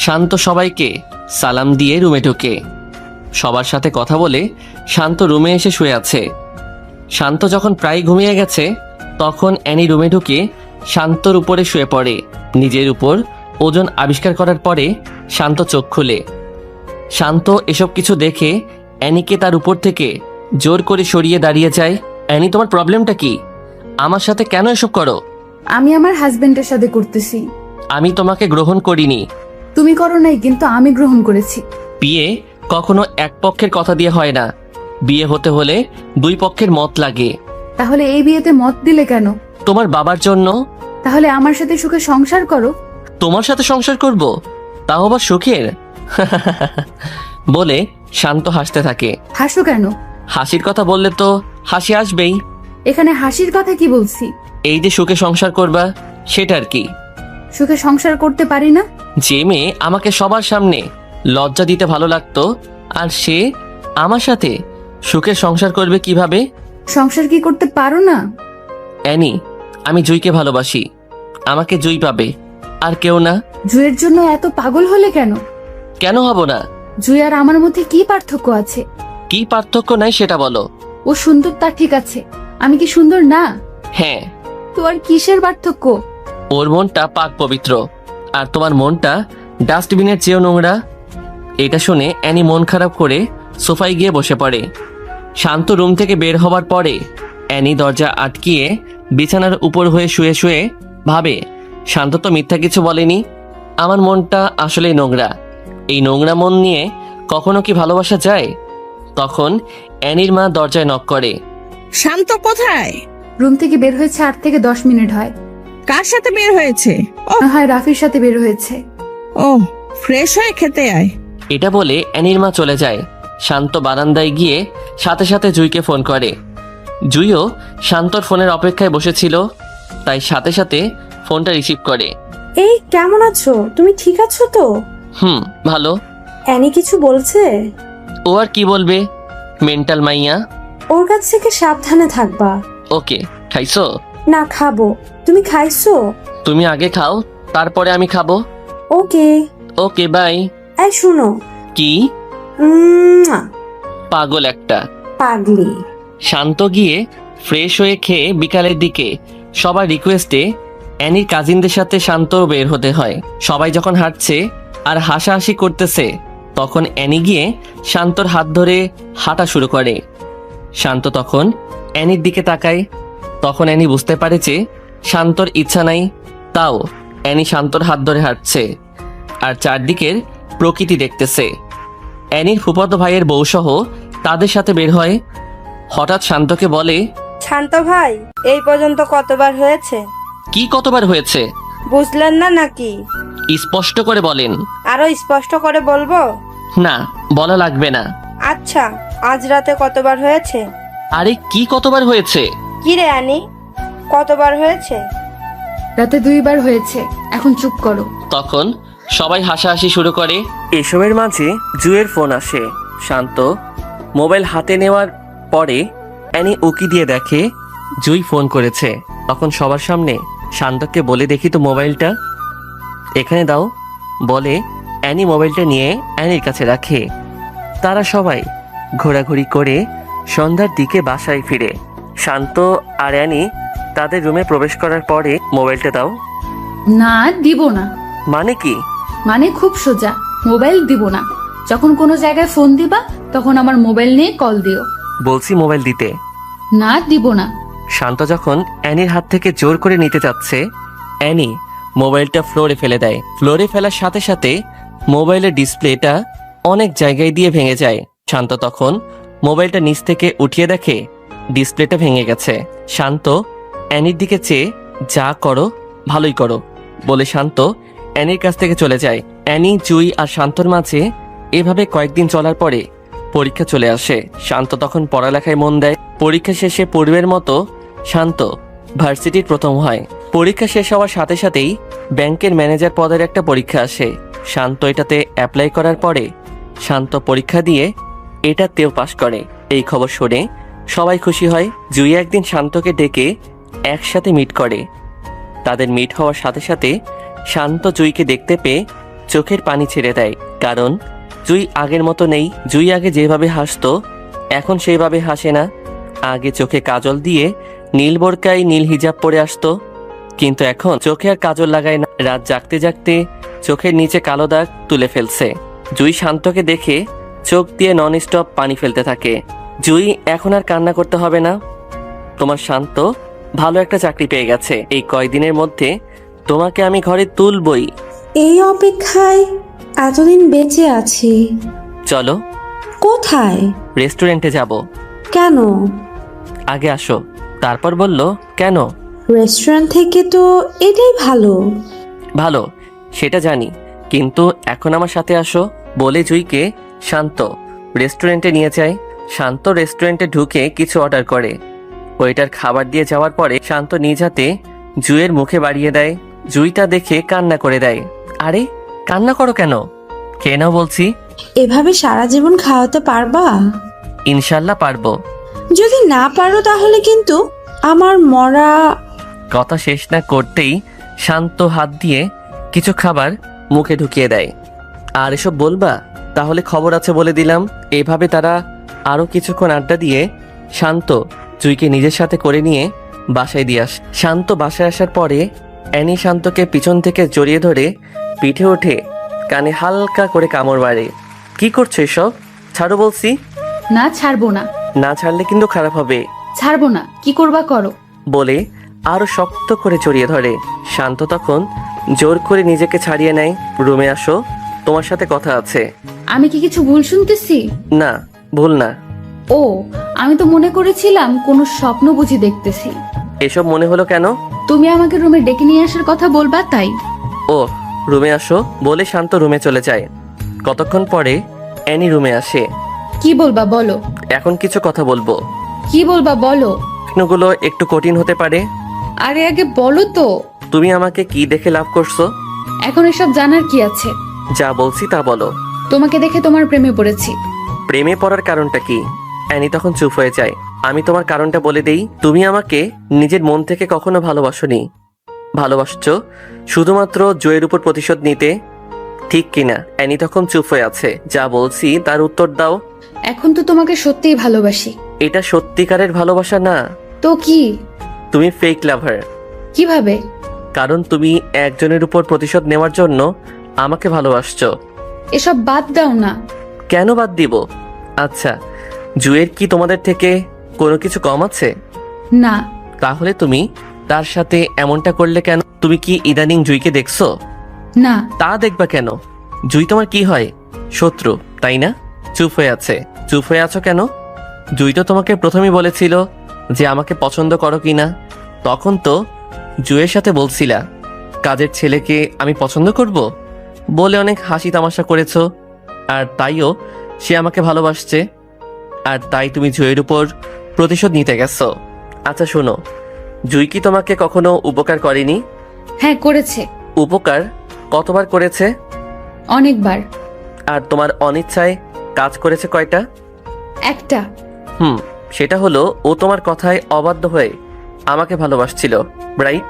Speaker 2: শান্ত সবাইকে সালাম দিয়ে রুমে ঢোকে। সবার সাথে কথা বলে শান্ত রুমে এসে শুয়ে আছে। শান্ত যখন প্রায় ঘুমিয়ে গেছে তখন অ্যানি রুমে ঢুকে শান্তর উপরে শুয়ে পড়ে। নিজের উপর ওজন আবিষ্কার করার পরে শান্ত চোখ খুলে। শান্ত এসব কিছু দেখে অ্যানিকে তার উপর থেকে জোর করে সরিয়ে দাঁড়িয়ে যায়। অ্যানি, তোমার প্রবলেমটা কি? আমার সাথে কেন এসব করো?
Speaker 8: আমি আমার হাজবেন্ডের সাথে করতেছি।
Speaker 2: আমি তোমাকে গ্রহণ করিনি।
Speaker 8: তুমি করো নাই, কিন্তু আমি গ্রহণ করেছি।
Speaker 2: বিয়ে কখনো এক পক্ষের কথা দিয়ে হয় না। বিয়ে হতে হলে দুই পক্ষের মত লাগে।
Speaker 8: তাহলে এই বিয়েতে মত দিলে কেন?
Speaker 2: তোমার বাবার জন্য।
Speaker 8: তাহলে আমার সাথে সুখে সংসার করো।
Speaker 2: তোমার সাথে সংসার করব, তাও আবার সুখের। বলে শান্ত হাসতে থাকে।
Speaker 8: হাসো কেন?
Speaker 2: হাসির কথা বললে তো হাসি আসবেই।
Speaker 8: এখানে হাসির কথা কি বলছি?
Speaker 2: এই যে সুখে সংসার করবা, সেটা আর কি।
Speaker 8: সুখে সংসার করতে পারি না?
Speaker 2: যে মেয়ে আমাকে সবার সামনে লজ্জা দিতে ভালো লাগতো, আর সে আমার সাথে সুখে সংসার করবে কিভাবে?
Speaker 8: সংসার কি করতে পারো না?
Speaker 2: অ্যানি, আমি জুইকে ভালোবাসি। আমাকে জুই পাবে, আর কেউ না।
Speaker 8: জুয়ের জন্য এত পাগল হলে কেন?
Speaker 2: কেন হব না?
Speaker 8: জুই আর আমার মধ্যে কি পার্থক্য আছে?
Speaker 2: কি পার্থক্য নাই সেটা বলো।
Speaker 8: ও সুন্দর, তা ঠিক আছে, আমি কি সুন্দর না?
Speaker 2: হ্যাঁ।
Speaker 8: তো আর কিসের পার্থক্য?
Speaker 2: ওর মনটা পাক পবিত্র, আর তোমার মনটা ডাস্টবিনের চেয়েও নোংরা। এটা শুনে অ্যানি মন খারাপ করে সোফায় গিয়ে বসে পড়ে। শান্ত রুম থেকে বের হবার পরে অ্যানি দরজা আটকিয়ে বিছানার উপর হয়ে শুয়ে শুয়ে ভাবে, শান্ত তো মিথ্যা কিছু বলেনি। আমার মনটা আসলেই নোংরা। এই নোংরা মন নিয়ে কখনো কি ভালোবাসা যায়? তখন অ্যানির মা দরজায় নক করে।
Speaker 3: শান্ত কোথায়?
Speaker 8: রুম থেকে বের হয়েছে 8 থেকে 10 মিনিট হয়।
Speaker 3: কার সাথে বের হয়েছে? ও
Speaker 8: না হয় রাফির সাথে বের হয়েছে।
Speaker 3: ও ফ্রেশ হয়ে খেতে আয়।
Speaker 2: এটা বলে অ্যানির মা চলে যায়। শান্ত বারান্দায় গিয়ে সাথে সাথে জুইকে ফোন করে। জুইও শান্তর ফোনের অপেক্ষায় বসেছিল, তাই সাথে সাথে ফোনটা রিসিভ করে।
Speaker 7: এই কেমন আছো? তুমি ঠিক আছো তো?
Speaker 2: ভালো।
Speaker 7: অ্যানি কিছু বলছে?
Speaker 2: ও আর কি বলবে, মেন্টাল মাইয়া।
Speaker 7: ওর কাছ থেকে সাবধানে থাকবা।
Speaker 2: ওকে, খাইছো?
Speaker 7: না, খাবো। তুমি খাইছো?
Speaker 2: তুমি আগে খাও, তারপরে আমি খাবো।
Speaker 7: ওকে।
Speaker 2: ওকে, বাই।
Speaker 7: এই শুনো।
Speaker 2: কি?
Speaker 7: উম্মুয়া।
Speaker 2: পাগল একটা।
Speaker 7: পাগলি।
Speaker 2: শান্ত গিয়ে ফ্রেশ হয়ে খেয়ে বিকালের দিকে সবার রিকোয়েস্টে অ্যানির কাজিনদের সাথে শান্ত বের হতে হয়। সবাই যখন হাঁটছে আর হাসাহাসি করতেছে, তখন অ্যানি গিয়ে শান্তর হাত ধরে হাঁটা শুরু করে। শান্ত তখন অ্যানির দিকে তাকায়। তখন অ্যানি বুঝতে পারে যে শান্তর ইচ্ছা নাই, তাও অ্যানি শান্তর হাত ধরে হাঁটছে আর চারদিকের প্রকৃতি দেখতেছে। অ্যানির ফুফাতো ভাইয়ের বউসহ তাদের সাথে বের হয়। হঠাৎ শান্তকে বলে,
Speaker 10: শান্ত ভাই, এই পর্যন্ত কতবার হয়েছে?
Speaker 2: কি কতবার হয়েছে?
Speaker 10: বুঝলেন না নাকি?
Speaker 2: স্পষ্ট করে বলেন।
Speaker 10: আরো স্পষ্ট করে বলবো?
Speaker 2: না, বলা লাগবে না।
Speaker 10: আচ্ছা, আজ রাতে কতবার হয়েছে?
Speaker 2: আরে কি কতবার হয়েছে?
Speaker 10: কি রে আনি, কতবার হয়েছে?
Speaker 8: রাতে 2 বার হয়েছে, এখন চুপ করো।
Speaker 2: তখন সবাই হাসাহাসি শুরু করে। এসবের মাঝে জুয়ের ফোন আসে। শান্ত মোবাইল হাতে নেওয়ার পরে অ্যানি উকি দিয়ে দেখে জুই ফোন করেছে। তখন সবার সামনে শান্তকে বলে, দেখি তো মোবাইলটা, এখানে দাও। বলে অ্যানি মোবাইলটা নিয়ে অ্যানির কাছে রাখে। তারা সবাই ঘোরাঘুরি করে সন্ধ্যার দিকে বাসায় ফিরে। শান্ত আর অ্যানি তাদের রুমে প্রবেশ করার পরে, মোবাইলটা দাও।
Speaker 8: না, দিব না।
Speaker 2: মানে কি?
Speaker 8: মানে খুব সোজা, মোবাইল দিব না। যখন কোনো জায়গায় ফোন দিবা তখন আমার মোবাইল নিয়ে কল দিও।
Speaker 2: বলছি মোবাইল দিতে।
Speaker 8: না, দিব না।
Speaker 2: শান্ত যখন অ্যানির হাত থেকে জোর করে নিতে যাচ্ছে, অ্যানি মোবাইলটা ফ্লোরে ফেলে দেয়। ফ্লোরে ফেলার সাথে সাথে মোবাইলের ডিসপ্লেটা অনেক জায়গায় দিয়ে ভেঙে যায়। শান্ত তখন মোবাইলটা নিচ থেকে উঠিয়ে দেখে ডিসপ্লেটা ভেঙে গেছে। শান্ত অ্যানির দিকে চেয়ে, যা করো ভালোই করো বলে শান্ত অ্যানির কাছ থেকে চলে যায়। অ্যানি, জুই আর শান্তর মাঝে এভাবে কয়েকদিন চলার পরে পরীক্ষা চলে আসে। শান্ত তখন পড়ালেখায় মন দেয়। পরীক্ষা শেষে পূর্বের মতো শান্ত ভার্সিটির প্রথম হয়। পরীক্ষা শেষ হওয়ার সাথে সাথেই ব্যাংকের ম্যানেজার পদের একটা পরীক্ষা আসে। শান্ত এটাতে অ্যাপ্লাই করার পরে শান্ত পরীক্ষা দিয়ে এটাতেও পাশ করে। এই খবর শুনে সবাই খুশি হয়। জুই একদিন শান্তকে ডেকে একসাথে মিট করে। তাদের মিট হওয়ার সাথে সাথে শান্ত জুইকে দেখতে পেয়ে চোখের পানি ছেড়ে দেয়, কারণ জুই আগের মতো নেই। জুই আগে যেভাবে হাসতো এখন সেইভাবে হাসে না। আগে চোখে কাজল দিয়ে নীল বোরকায় নীল হিজাব পরে আসতো, কিন্তু এখন চোখে আর কাজল লাগায় না। রাত জাগতে জাগতে চোখের নিচে কালো দাগ তুলে ফেলছে। জুই শান্তকে দেখে চোখ দিয়ে নন স্টপ পানি ফেলতে থাকে। জুই, এখন আর কান্না করতে হবে না। তোমার শান্ত ভালো একটা চাকরি পেয়ে গেছে। এই কয়দিনের মধ্যে তোমাকে আমি ঘরে তুলবই।
Speaker 7: এই অপেক্ষায় এতদিন বেঁচে আছি।
Speaker 2: চলো।
Speaker 7: কোথায়?
Speaker 2: রেস্টুরেন্টে যাব।
Speaker 7: কেন?
Speaker 2: আগে আসো।
Speaker 11: তারপর বলল, কেন?
Speaker 7: রেস্টুরেন্ট থেকে তো এটাই ভালো।
Speaker 11: ভালো, সেটা জানি, কিন্তু এখন আমার সাথে আসো। বলে জুইকে শান্ত রেস্টুরেন্টে নিয়ে যায়। শান্ত রেস্টুরেন্টে ঢুকে কিছু অর্ডার করে। ওয়েটার খাবার দিয়ে যাওয়ার পরে শান্ত নিজ হাতে জুইয়ের মুখে বাড়িয়ে দেয়। জুইটা দেখে কান্না করে দেয়। আরে কান্না করো কেন? খেয়ে নাও বলছি।
Speaker 7: এভাবে সারা জীবন খাওয়াতে পারবা?
Speaker 11: ইনশাল্লাহ পারবো।
Speaker 7: যদি না পারো তাহলে কিন্তু আমার মরা।
Speaker 11: কথা শেষ না করতেই শান্ত হাত দিয়ে কিছু খাবার মুখে ঢুকিয়ে দেয়। আর এসব বলবা? তাহলে খবর আছে বলে দিলাম। এভাবে তারা আরো কিছুক্ষণ আড্ডা দিয়ে শান্ত জুইকে নিজের সাথে করে নিয়ে বাসায় দিয়ে আসে। শান্ত বাসায় আসার পরে অ্যানি শান্তকে পিছন থেকে জড়িয়ে ধরে পিঠে ওঠে কানে হালকা করে কামড় মারে। কি করছো এসব? ছাড়ো বলছি।
Speaker 8: না, ছাড়বো না।
Speaker 11: না ছাড়লে কিন্তু খারাপ হবে।
Speaker 8: ছাড়বো না, কি করবা করো।
Speaker 11: বলে আরো শক্ত করে জড়িয়ে ধরে। শান্ত তখন জোর করে নিজেকে ছাড়িয়ে নেয়। রুমে আসো, তোমার সাথে কথা আছে।
Speaker 8: আমি কি কিছু ভুল শুনতেছি?
Speaker 11: না, ভুল না।
Speaker 8: ও, আমি তো মনে করেছিলাম কোনো স্বপ্ন বুঝি দেখতেছি।
Speaker 11: এসব মনে হলো কেন?
Speaker 8: তুমি আমাকে রুমে ডেকে নিয়ে আসার কথা বলবা তাই।
Speaker 11: ও, রুমে আসো বলে শান্ত রুমে চলে যায়। কতক্ষণ পরে অ্যানি রুমে আসে।
Speaker 8: কি বলবা বলো।
Speaker 11: এখন কিছু কথা বলবো।
Speaker 8: কি বলবা বলো।
Speaker 11: প্রশ্নগুলো একটু কঠিন হতে পারে।
Speaker 8: আরে আগে বলো তো।
Speaker 11: তুমি আমাকে কি দেখে লাভ করছো?
Speaker 8: এখন এসব জানার কি আছে?
Speaker 11: যা বলছি তা বলো।
Speaker 8: তোমাকে দেখে তোমার প্রেমে পড়েছি।
Speaker 11: প্রেমে পড়ার কারণটা কি? অ্যানি তখন চুপ হয়ে যায়। আমি তোমার কারণটা বলে দেই। তুমি আমাকে নিজের মন থেকে কখনো ভালোবাসোনি। ভালোবাসছো শুধুমাত্র জয়ের উপর প্রতিশোধ নিতে, ঠিক কিনা? অ্যানি তখন চুপ হয়ে আছে। যা বলছি তার উত্তর দাও।
Speaker 8: এখন তো তোমাকে সত্যিই ভালোবাসি।
Speaker 11: এটা সত্যিকারের ভালোবাসা না
Speaker 8: তো কি?
Speaker 11: তুমি ফেক লাভার।
Speaker 8: কিভাবে?
Speaker 11: কারণ তুমি একজনের উপর প্রতিশোধ নেওয়ার জন্য আমাকে ভালোবাসছো।
Speaker 8: এসব বাদ দাও না।
Speaker 11: কেন বাদ দিব? আচ্ছা, জুয়ের কি তোমাদের থেকে কোনো কিছু কম আছে?
Speaker 8: না।
Speaker 11: তাহলে তুমি তার সাথে এমনটা করলে কেন? তুমি কি ইদানিং জুইকে দেখছো?
Speaker 8: না।
Speaker 11: তা দেখবা কেন? জুই তোমার কি হয়? শত্রু, তাই না? চুপ হয়ে আছে। চুপ হয়ে আছো কেন? জুই তো তোমাকে প্রথমেই বলেছিল যে আমাকে পছন্দ করো কিনা। তখন তো জুয়ের সাথে বলছিলা কাজের ছেলেকে আমি পছন্দ করব বলে অনেক হাসি তামাশা করেছো। আর তাইও সে আমাকে ভালোবাসছে। আর তাই তুমি জুয়ের উপর প্রতিশোধ নিতে গেছো। আচ্ছা শোনো, জুই কি তোমাকে কখনো উপকার করেনি?
Speaker 8: হ্যাঁ করেছে।
Speaker 11: উপকার কতবার করেছে?
Speaker 8: অনেকবার।
Speaker 11: আর তোমার অনিচ্ছায় কাজ করেছে কয়টা?
Speaker 8: একটা।
Speaker 11: সেটা হলো ও তোমার কথায় অবাধ্য হয়ে আমাকে ভালোবাসছিল, রাইট?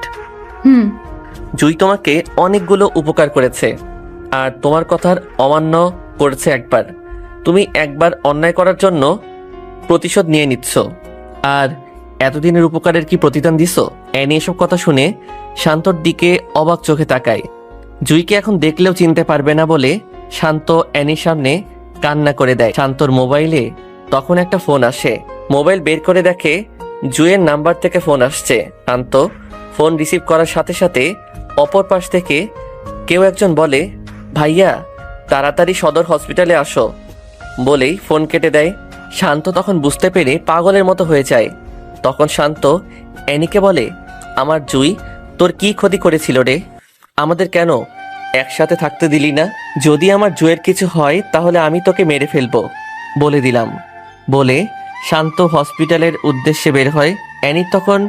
Speaker 11: জুই তোমাকে অনেকগুলো উপকার করেছে আর তোমার কথার অমান্য করেছে একবার। তুমি একবার অন্যায় করার জন্য প্রতিশোধ নিয়ে নিচ্ছ। আর এতদিনের উপকারের কি প্রতিদান দিছো? অ্যানি এসব কথা শুনে শান্তর দিকে অবাক চোখে তাকায়। জুইকে এখন দেখলেও চিনতে পারবে না বলে শান্ত অ্যানির সামনে কান্না করে দেয়। শান্তর মোবাইলে তখন একটা ফোন আসে। মোবাইল বের করে দেখে জুয়ের নাম্বার থেকে ফোন আসছে। শান্ত ফোন রিসিভ করার সাথে সাথে অপর পাশ থেকে কেউ একজন বলে, ভাইয়া তাড়াতাড়ি সদর হসপিটালে আসো বলেই ফোন কেটে দেয়। শান্ত তখন বুঝতে পেরে পাগলের মতো হয়ে যায়। তখন শান্ত অ্যানিকে বলে, আমার জুই তোর কি ক্ষতি করেছিল রে? আমাদের কেন একসাথে থাকতে দিলি না? যদি আমার জুয়ের কিছু হয় তাহলে আমি তোকে মেরে ফেলবো বলে দিলাম। বলে শান্ত হসপিটালের উদ্দেশ্যে বের হয়। অ্যানির তখন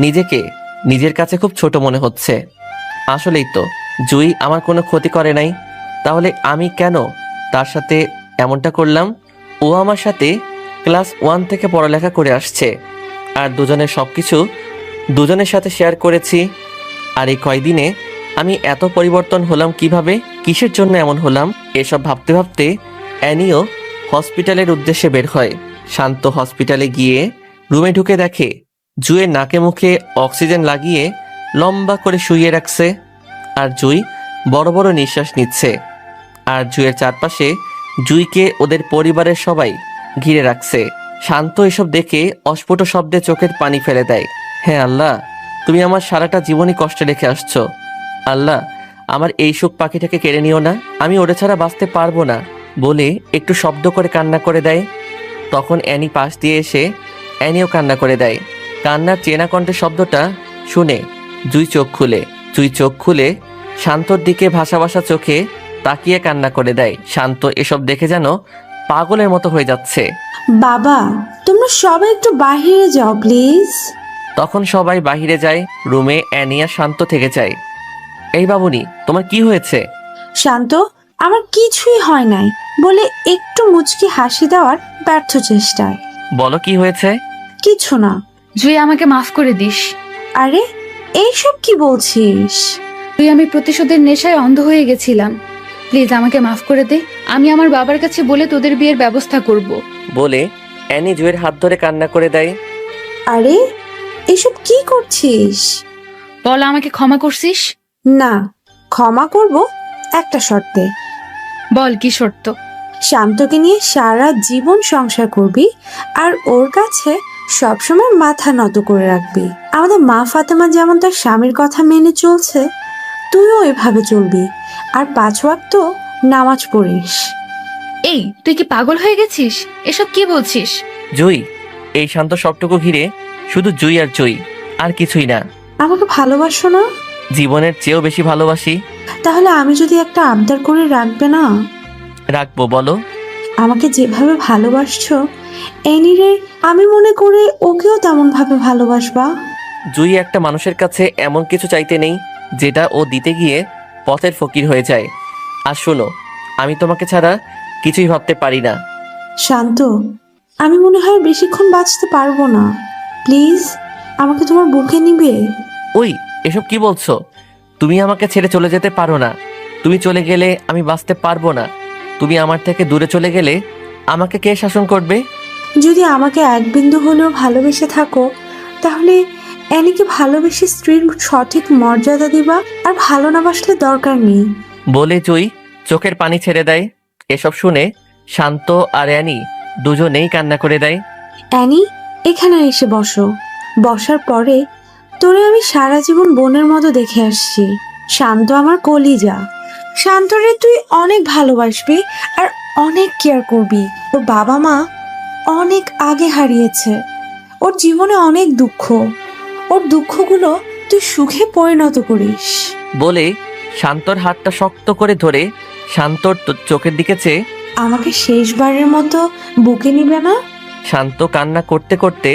Speaker 11: নিজেকে নিজের কাছে খুব ছোট মনে হচ্ছে। আসলেই তো জুই আমার কোনো ক্ষতি করে নাই, তাহলে আমি কেন তার সাথে এমনটা করলাম? ও আমার সাথে ক্লাস 1 থেকে পড়ালেখা করে আসছে আর দুজনের সবকিছু দুজনের সাথে শেয়ার করেছি। আর এই কয়দিনে আমি এত পরিবর্তন হলাম কিভাবে? কিসের জন্য এমন হলাম? এসব ভাবতে ভাবতে অ্যানিও হসপিটালের উদ্দেশ্যে বের হয়। শান্ত হসপিটালে গিয়ে রুমে ঢুকে দেখে জুয়ের নাকে মুখে অক্সিজেন লাগিয়ে লম্বা করে শুইয়ে রাখছে। আর জুই বড় বড় নিঃশ্বাস নিচ্ছে। আর জুয়ের চারপাশে জুইকে ওদের পরিবারের সবাই ঘিরে রাখছে। শান্ত এসব দেখে অস্ফুট শব্দে চোখের পানি ফেলে দেয়। হ্যাঁ আল্লাহ, তুমি আমার সারাটা জীবনই কষ্টে রেখে আসছো। আল্লাহ, আমার এই সুখ পাখিটাকে কেড়ে নিও না, আমি ওটা ছাড়া বাঁচতে পারবো না বলে একটু শব্দ করে কান্না করে দেয়। তখন অ্যানি পাশ দিয়ে এসে অ্যানিও কান্না করে দেয়। কান্নার চেনা কণ্ঠের শব্দটা শুনে জুই চোখ খুলে শান্তর দিকে ভাসা ভাসা চোখে তাকিয়ে কান্না করে দেয়। শান্ত এসব দেখে যেন পাগলের মতো হয়ে যাচ্ছে।
Speaker 6: বাবা, তোমরা সবাই একটু বাহিরে যাও প্লিজ।
Speaker 11: তখন সবাই বাহিরে যায়। রুমে অ্যানি আর শান্ত থেকে যায়। এই বাবুনি, তোমার কি হয়েছে?
Speaker 6: শান্ত, আমার কিছুই হয় নাই বলে একটু মুচকি হাসি দেওয়ার ব্যর্থ চেষ্টায়।
Speaker 11: বলো কি হয়েছে?
Speaker 6: কিছু না।
Speaker 8: জুই, আমাকে মাফ করে দিস।
Speaker 6: আরে এইসব কি বলছিস?
Speaker 8: তুই, আমি প্রতিশোধের নেশায় অন্ধ হয়ে গেছিলাম। প্লিজ আমাকে মাফ করে দে। আমি আমার বাবার কাছে বলে তোদের বিয়ের ব্যবস্থা করব।
Speaker 11: বলে অ্যানি জুয়ের হাত ধরে কান্না করে দেয়।
Speaker 6: আরে এসব কি করছিস?
Speaker 8: বল, আমাকে ক্ষমা করছিস?
Speaker 6: না, ক্ষমা করব একটা শর্তে।
Speaker 8: বল, কি শর্ত?
Speaker 6: শান্তকে নিয়ে সারা জীবন সংসার করবি আর ওর কাছে সবসময় মাথা নত করে রাখবি। আমাদের মা ফাতেমা যেমন তার স্বামীর কথা মেনে চলছে, তুইও এভাবে চলবি আর 5 ওয়াক্ত নামাজ পড়িস।
Speaker 8: এই, তুই কি পাগল হয়ে গেছিস? এসব কি বলছিস?
Speaker 11: জুই, এই শান্ত সবটুকু ঘিরে শুধু জুই আর জুই, আর কিছুই না।
Speaker 6: আমাকে ভালোবাসো না?
Speaker 11: জীবনের চেয়েও বেশি ভালোবাসি।
Speaker 6: তাহলে আমি যদি একটা আবদার করে রাখবে না?
Speaker 11: রাখবো, বলো।
Speaker 6: আমাকে যেভাবে ভালোবাসছো, এনিরে আমি মনে করে ওকেও তেমন ভাবে ভালোবাসবা।
Speaker 11: জুই, একটা মানুষের কাছে এমন কিছু চাইতে নেই যেটা ও দিতে গিয়ে পথের ফকির হয়ে যায়। আর শোনো, আমি তোমাকে ছাড়া কিছুই ভাবতে পারি না।
Speaker 6: শান্ত, আমি মনে হয় বেশিক্ষণ বাঁচতে পারবো না। প্লিজ আমাকে তোমার বুকে নিবে।
Speaker 11: ওই, এসব কি বলছো? তুমি আমাকে ছেড়ে চলে যেতে পারো না। তুমি চলে গেলে আমি বাঁচতে পারবো না। তুমি আমার থেকে দূরে চলে গেলে আমাকে কে শাসন করবে?
Speaker 6: যদি আমাকে এক বিন্দু হলেও ভালোবেসে থাকো, তাহলে অ্যানিকে ভালোবেসে স্ত্রীর সঠিক মর্যাদা দিবা। আর ভালো না বাসলে দরকার নেই।
Speaker 11: বলে জুই চোখের পানি ছেড়ে দেয়। এসব শুনে শান্ত আর অ্যানি দুজনেই কান্না করে দেয়।
Speaker 6: অ্যানি, এখানে এসে বসো। বসার পরে তোরে আমি সারা জীবন বোনের মতো দেখে আসছি। শান্ত আমার কলিজা। শান্তরে তুই অনেক ভালোবাসবি আর অনেক কেয়ার করবি। ওর বাবা মা অনেক আগে হারিয়েছে। ওর জীবনে অনেক দুঃখ। ওর দুঃখগুলো তুই সুখে পরিণত করিস।
Speaker 11: বলে শান্তর হাতটা শক্ত করে ধরে শান্তর চোখের দিকে চেয়ে
Speaker 6: আমাকে শেষবারের মতো বুকে নিবে না?
Speaker 11: শান্ত কান্না করতে করতে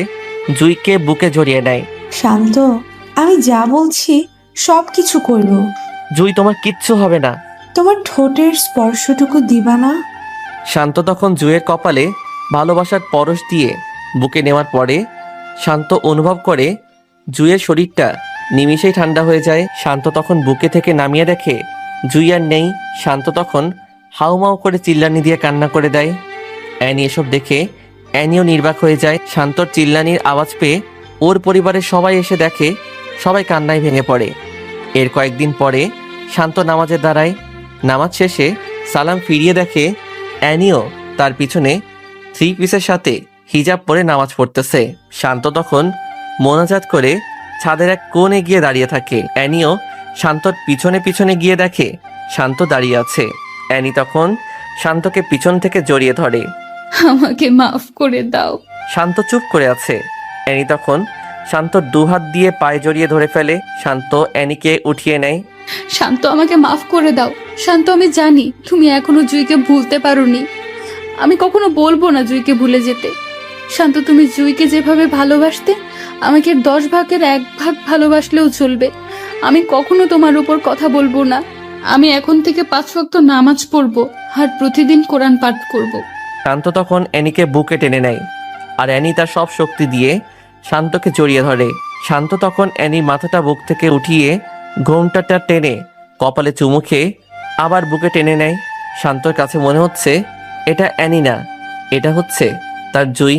Speaker 11: জুইকে বুকে জড়িয়ে নেয়।
Speaker 6: শান্ত, আমি যা বলছি সব কিছু করব।
Speaker 11: জুই, তোমার কিচ্ছু হবে না।
Speaker 6: তোমার ঠোঁটের স্পর্শটুকু দিবা না?
Speaker 11: শান্ত তখন জুয়ের কপালে ভালোবাসার পরশ দিয়ে বুকে নেওয়ার পরে শান্ত অনুভব করে জুইয়ের শরীরটা নিমিষেই ঠান্ডা হয়ে যায়। শান্ত তখন বুকে থেকে নামিয়ে দেখে জুই আর নেই। শান্ত তখন হাউমাউ করে চিল্লানি দিয়ে কান্না করে দেয়। অ্যানি এসব দেখে অ্যানিও নির্বাক হয়ে যায়। শান্তর চিল্লানির আওয়াজ পেয়ে ওর পরিবারের সবাই এসে দেখে, সবাই কান্নায় ভেঙে পড়ে। এর কয়েকদিন পরে শান্ত নামাজে দাঁড়ায়। নামাজ শেষে সালাম ফিরিয়ে দেখে অ্যানিও তার পিছনে 3 পিসের সাথে হিজাব পরে নামাজ পড়তেছে। শান্ত তখন মোনাজাত করে ছাদের এক কোণে গিয়ে দাঁড়িয়ে থাকে। অ্যানিও শান্তর পিছনে পিছনে গিয়ে দেখে শান্ত দাঁড়িয়ে আছে। অ্যানি তখন শান্তকে পিছন থেকে জড়িয়ে ধরে।
Speaker 8: আমাকে মাফ করে দাও।
Speaker 11: শান্ত চুপ করে আছে। অ্যানি তখন শান্তর 2 হাত দিয়ে পায়ে জড়িয়ে ধরে ফেলে। শান্ত অ্যানিকে উঠিয়ে নেয়।
Speaker 8: শান্ত, আমাকে মাফ করে দাও। শান্ত, আমি জানি তুমি এখনো জুইকে ভুলতে পারোনি। আমি কখনো বলবো না জুইকে ভুলে যেতে। শান্ত, তুমি জুইকে যেভাবে ভালোবাসতে, আমাকে 10 ভাগের 1 ভাগ ভালোবাসলেও চলবে। আমি কখনো তোমার উপর কথা বলবো না। আমি এখন থেকে 5 ওয়াক্ত নামাজ পড়বো আর প্রতিদিন কোরআন পাঠ করব।
Speaker 11: শান্ত তখন অ্যানিকে বুকে টেনে নেয় আর অ্যানি তার সব শক্তি দিয়ে শান্তকে জড়িয়ে ধরে। শান্ত তখন অ্যানির মাথাটা বুক থেকে উঠিয়ে ঘোমটাটা টেনে কপালে চুমু খেয়ে আবার বুকে টেনে নেয়। শান্তর কাছে মনে হচ্ছে এটা অ্যানি না, এটা হচ্ছে তার জুই।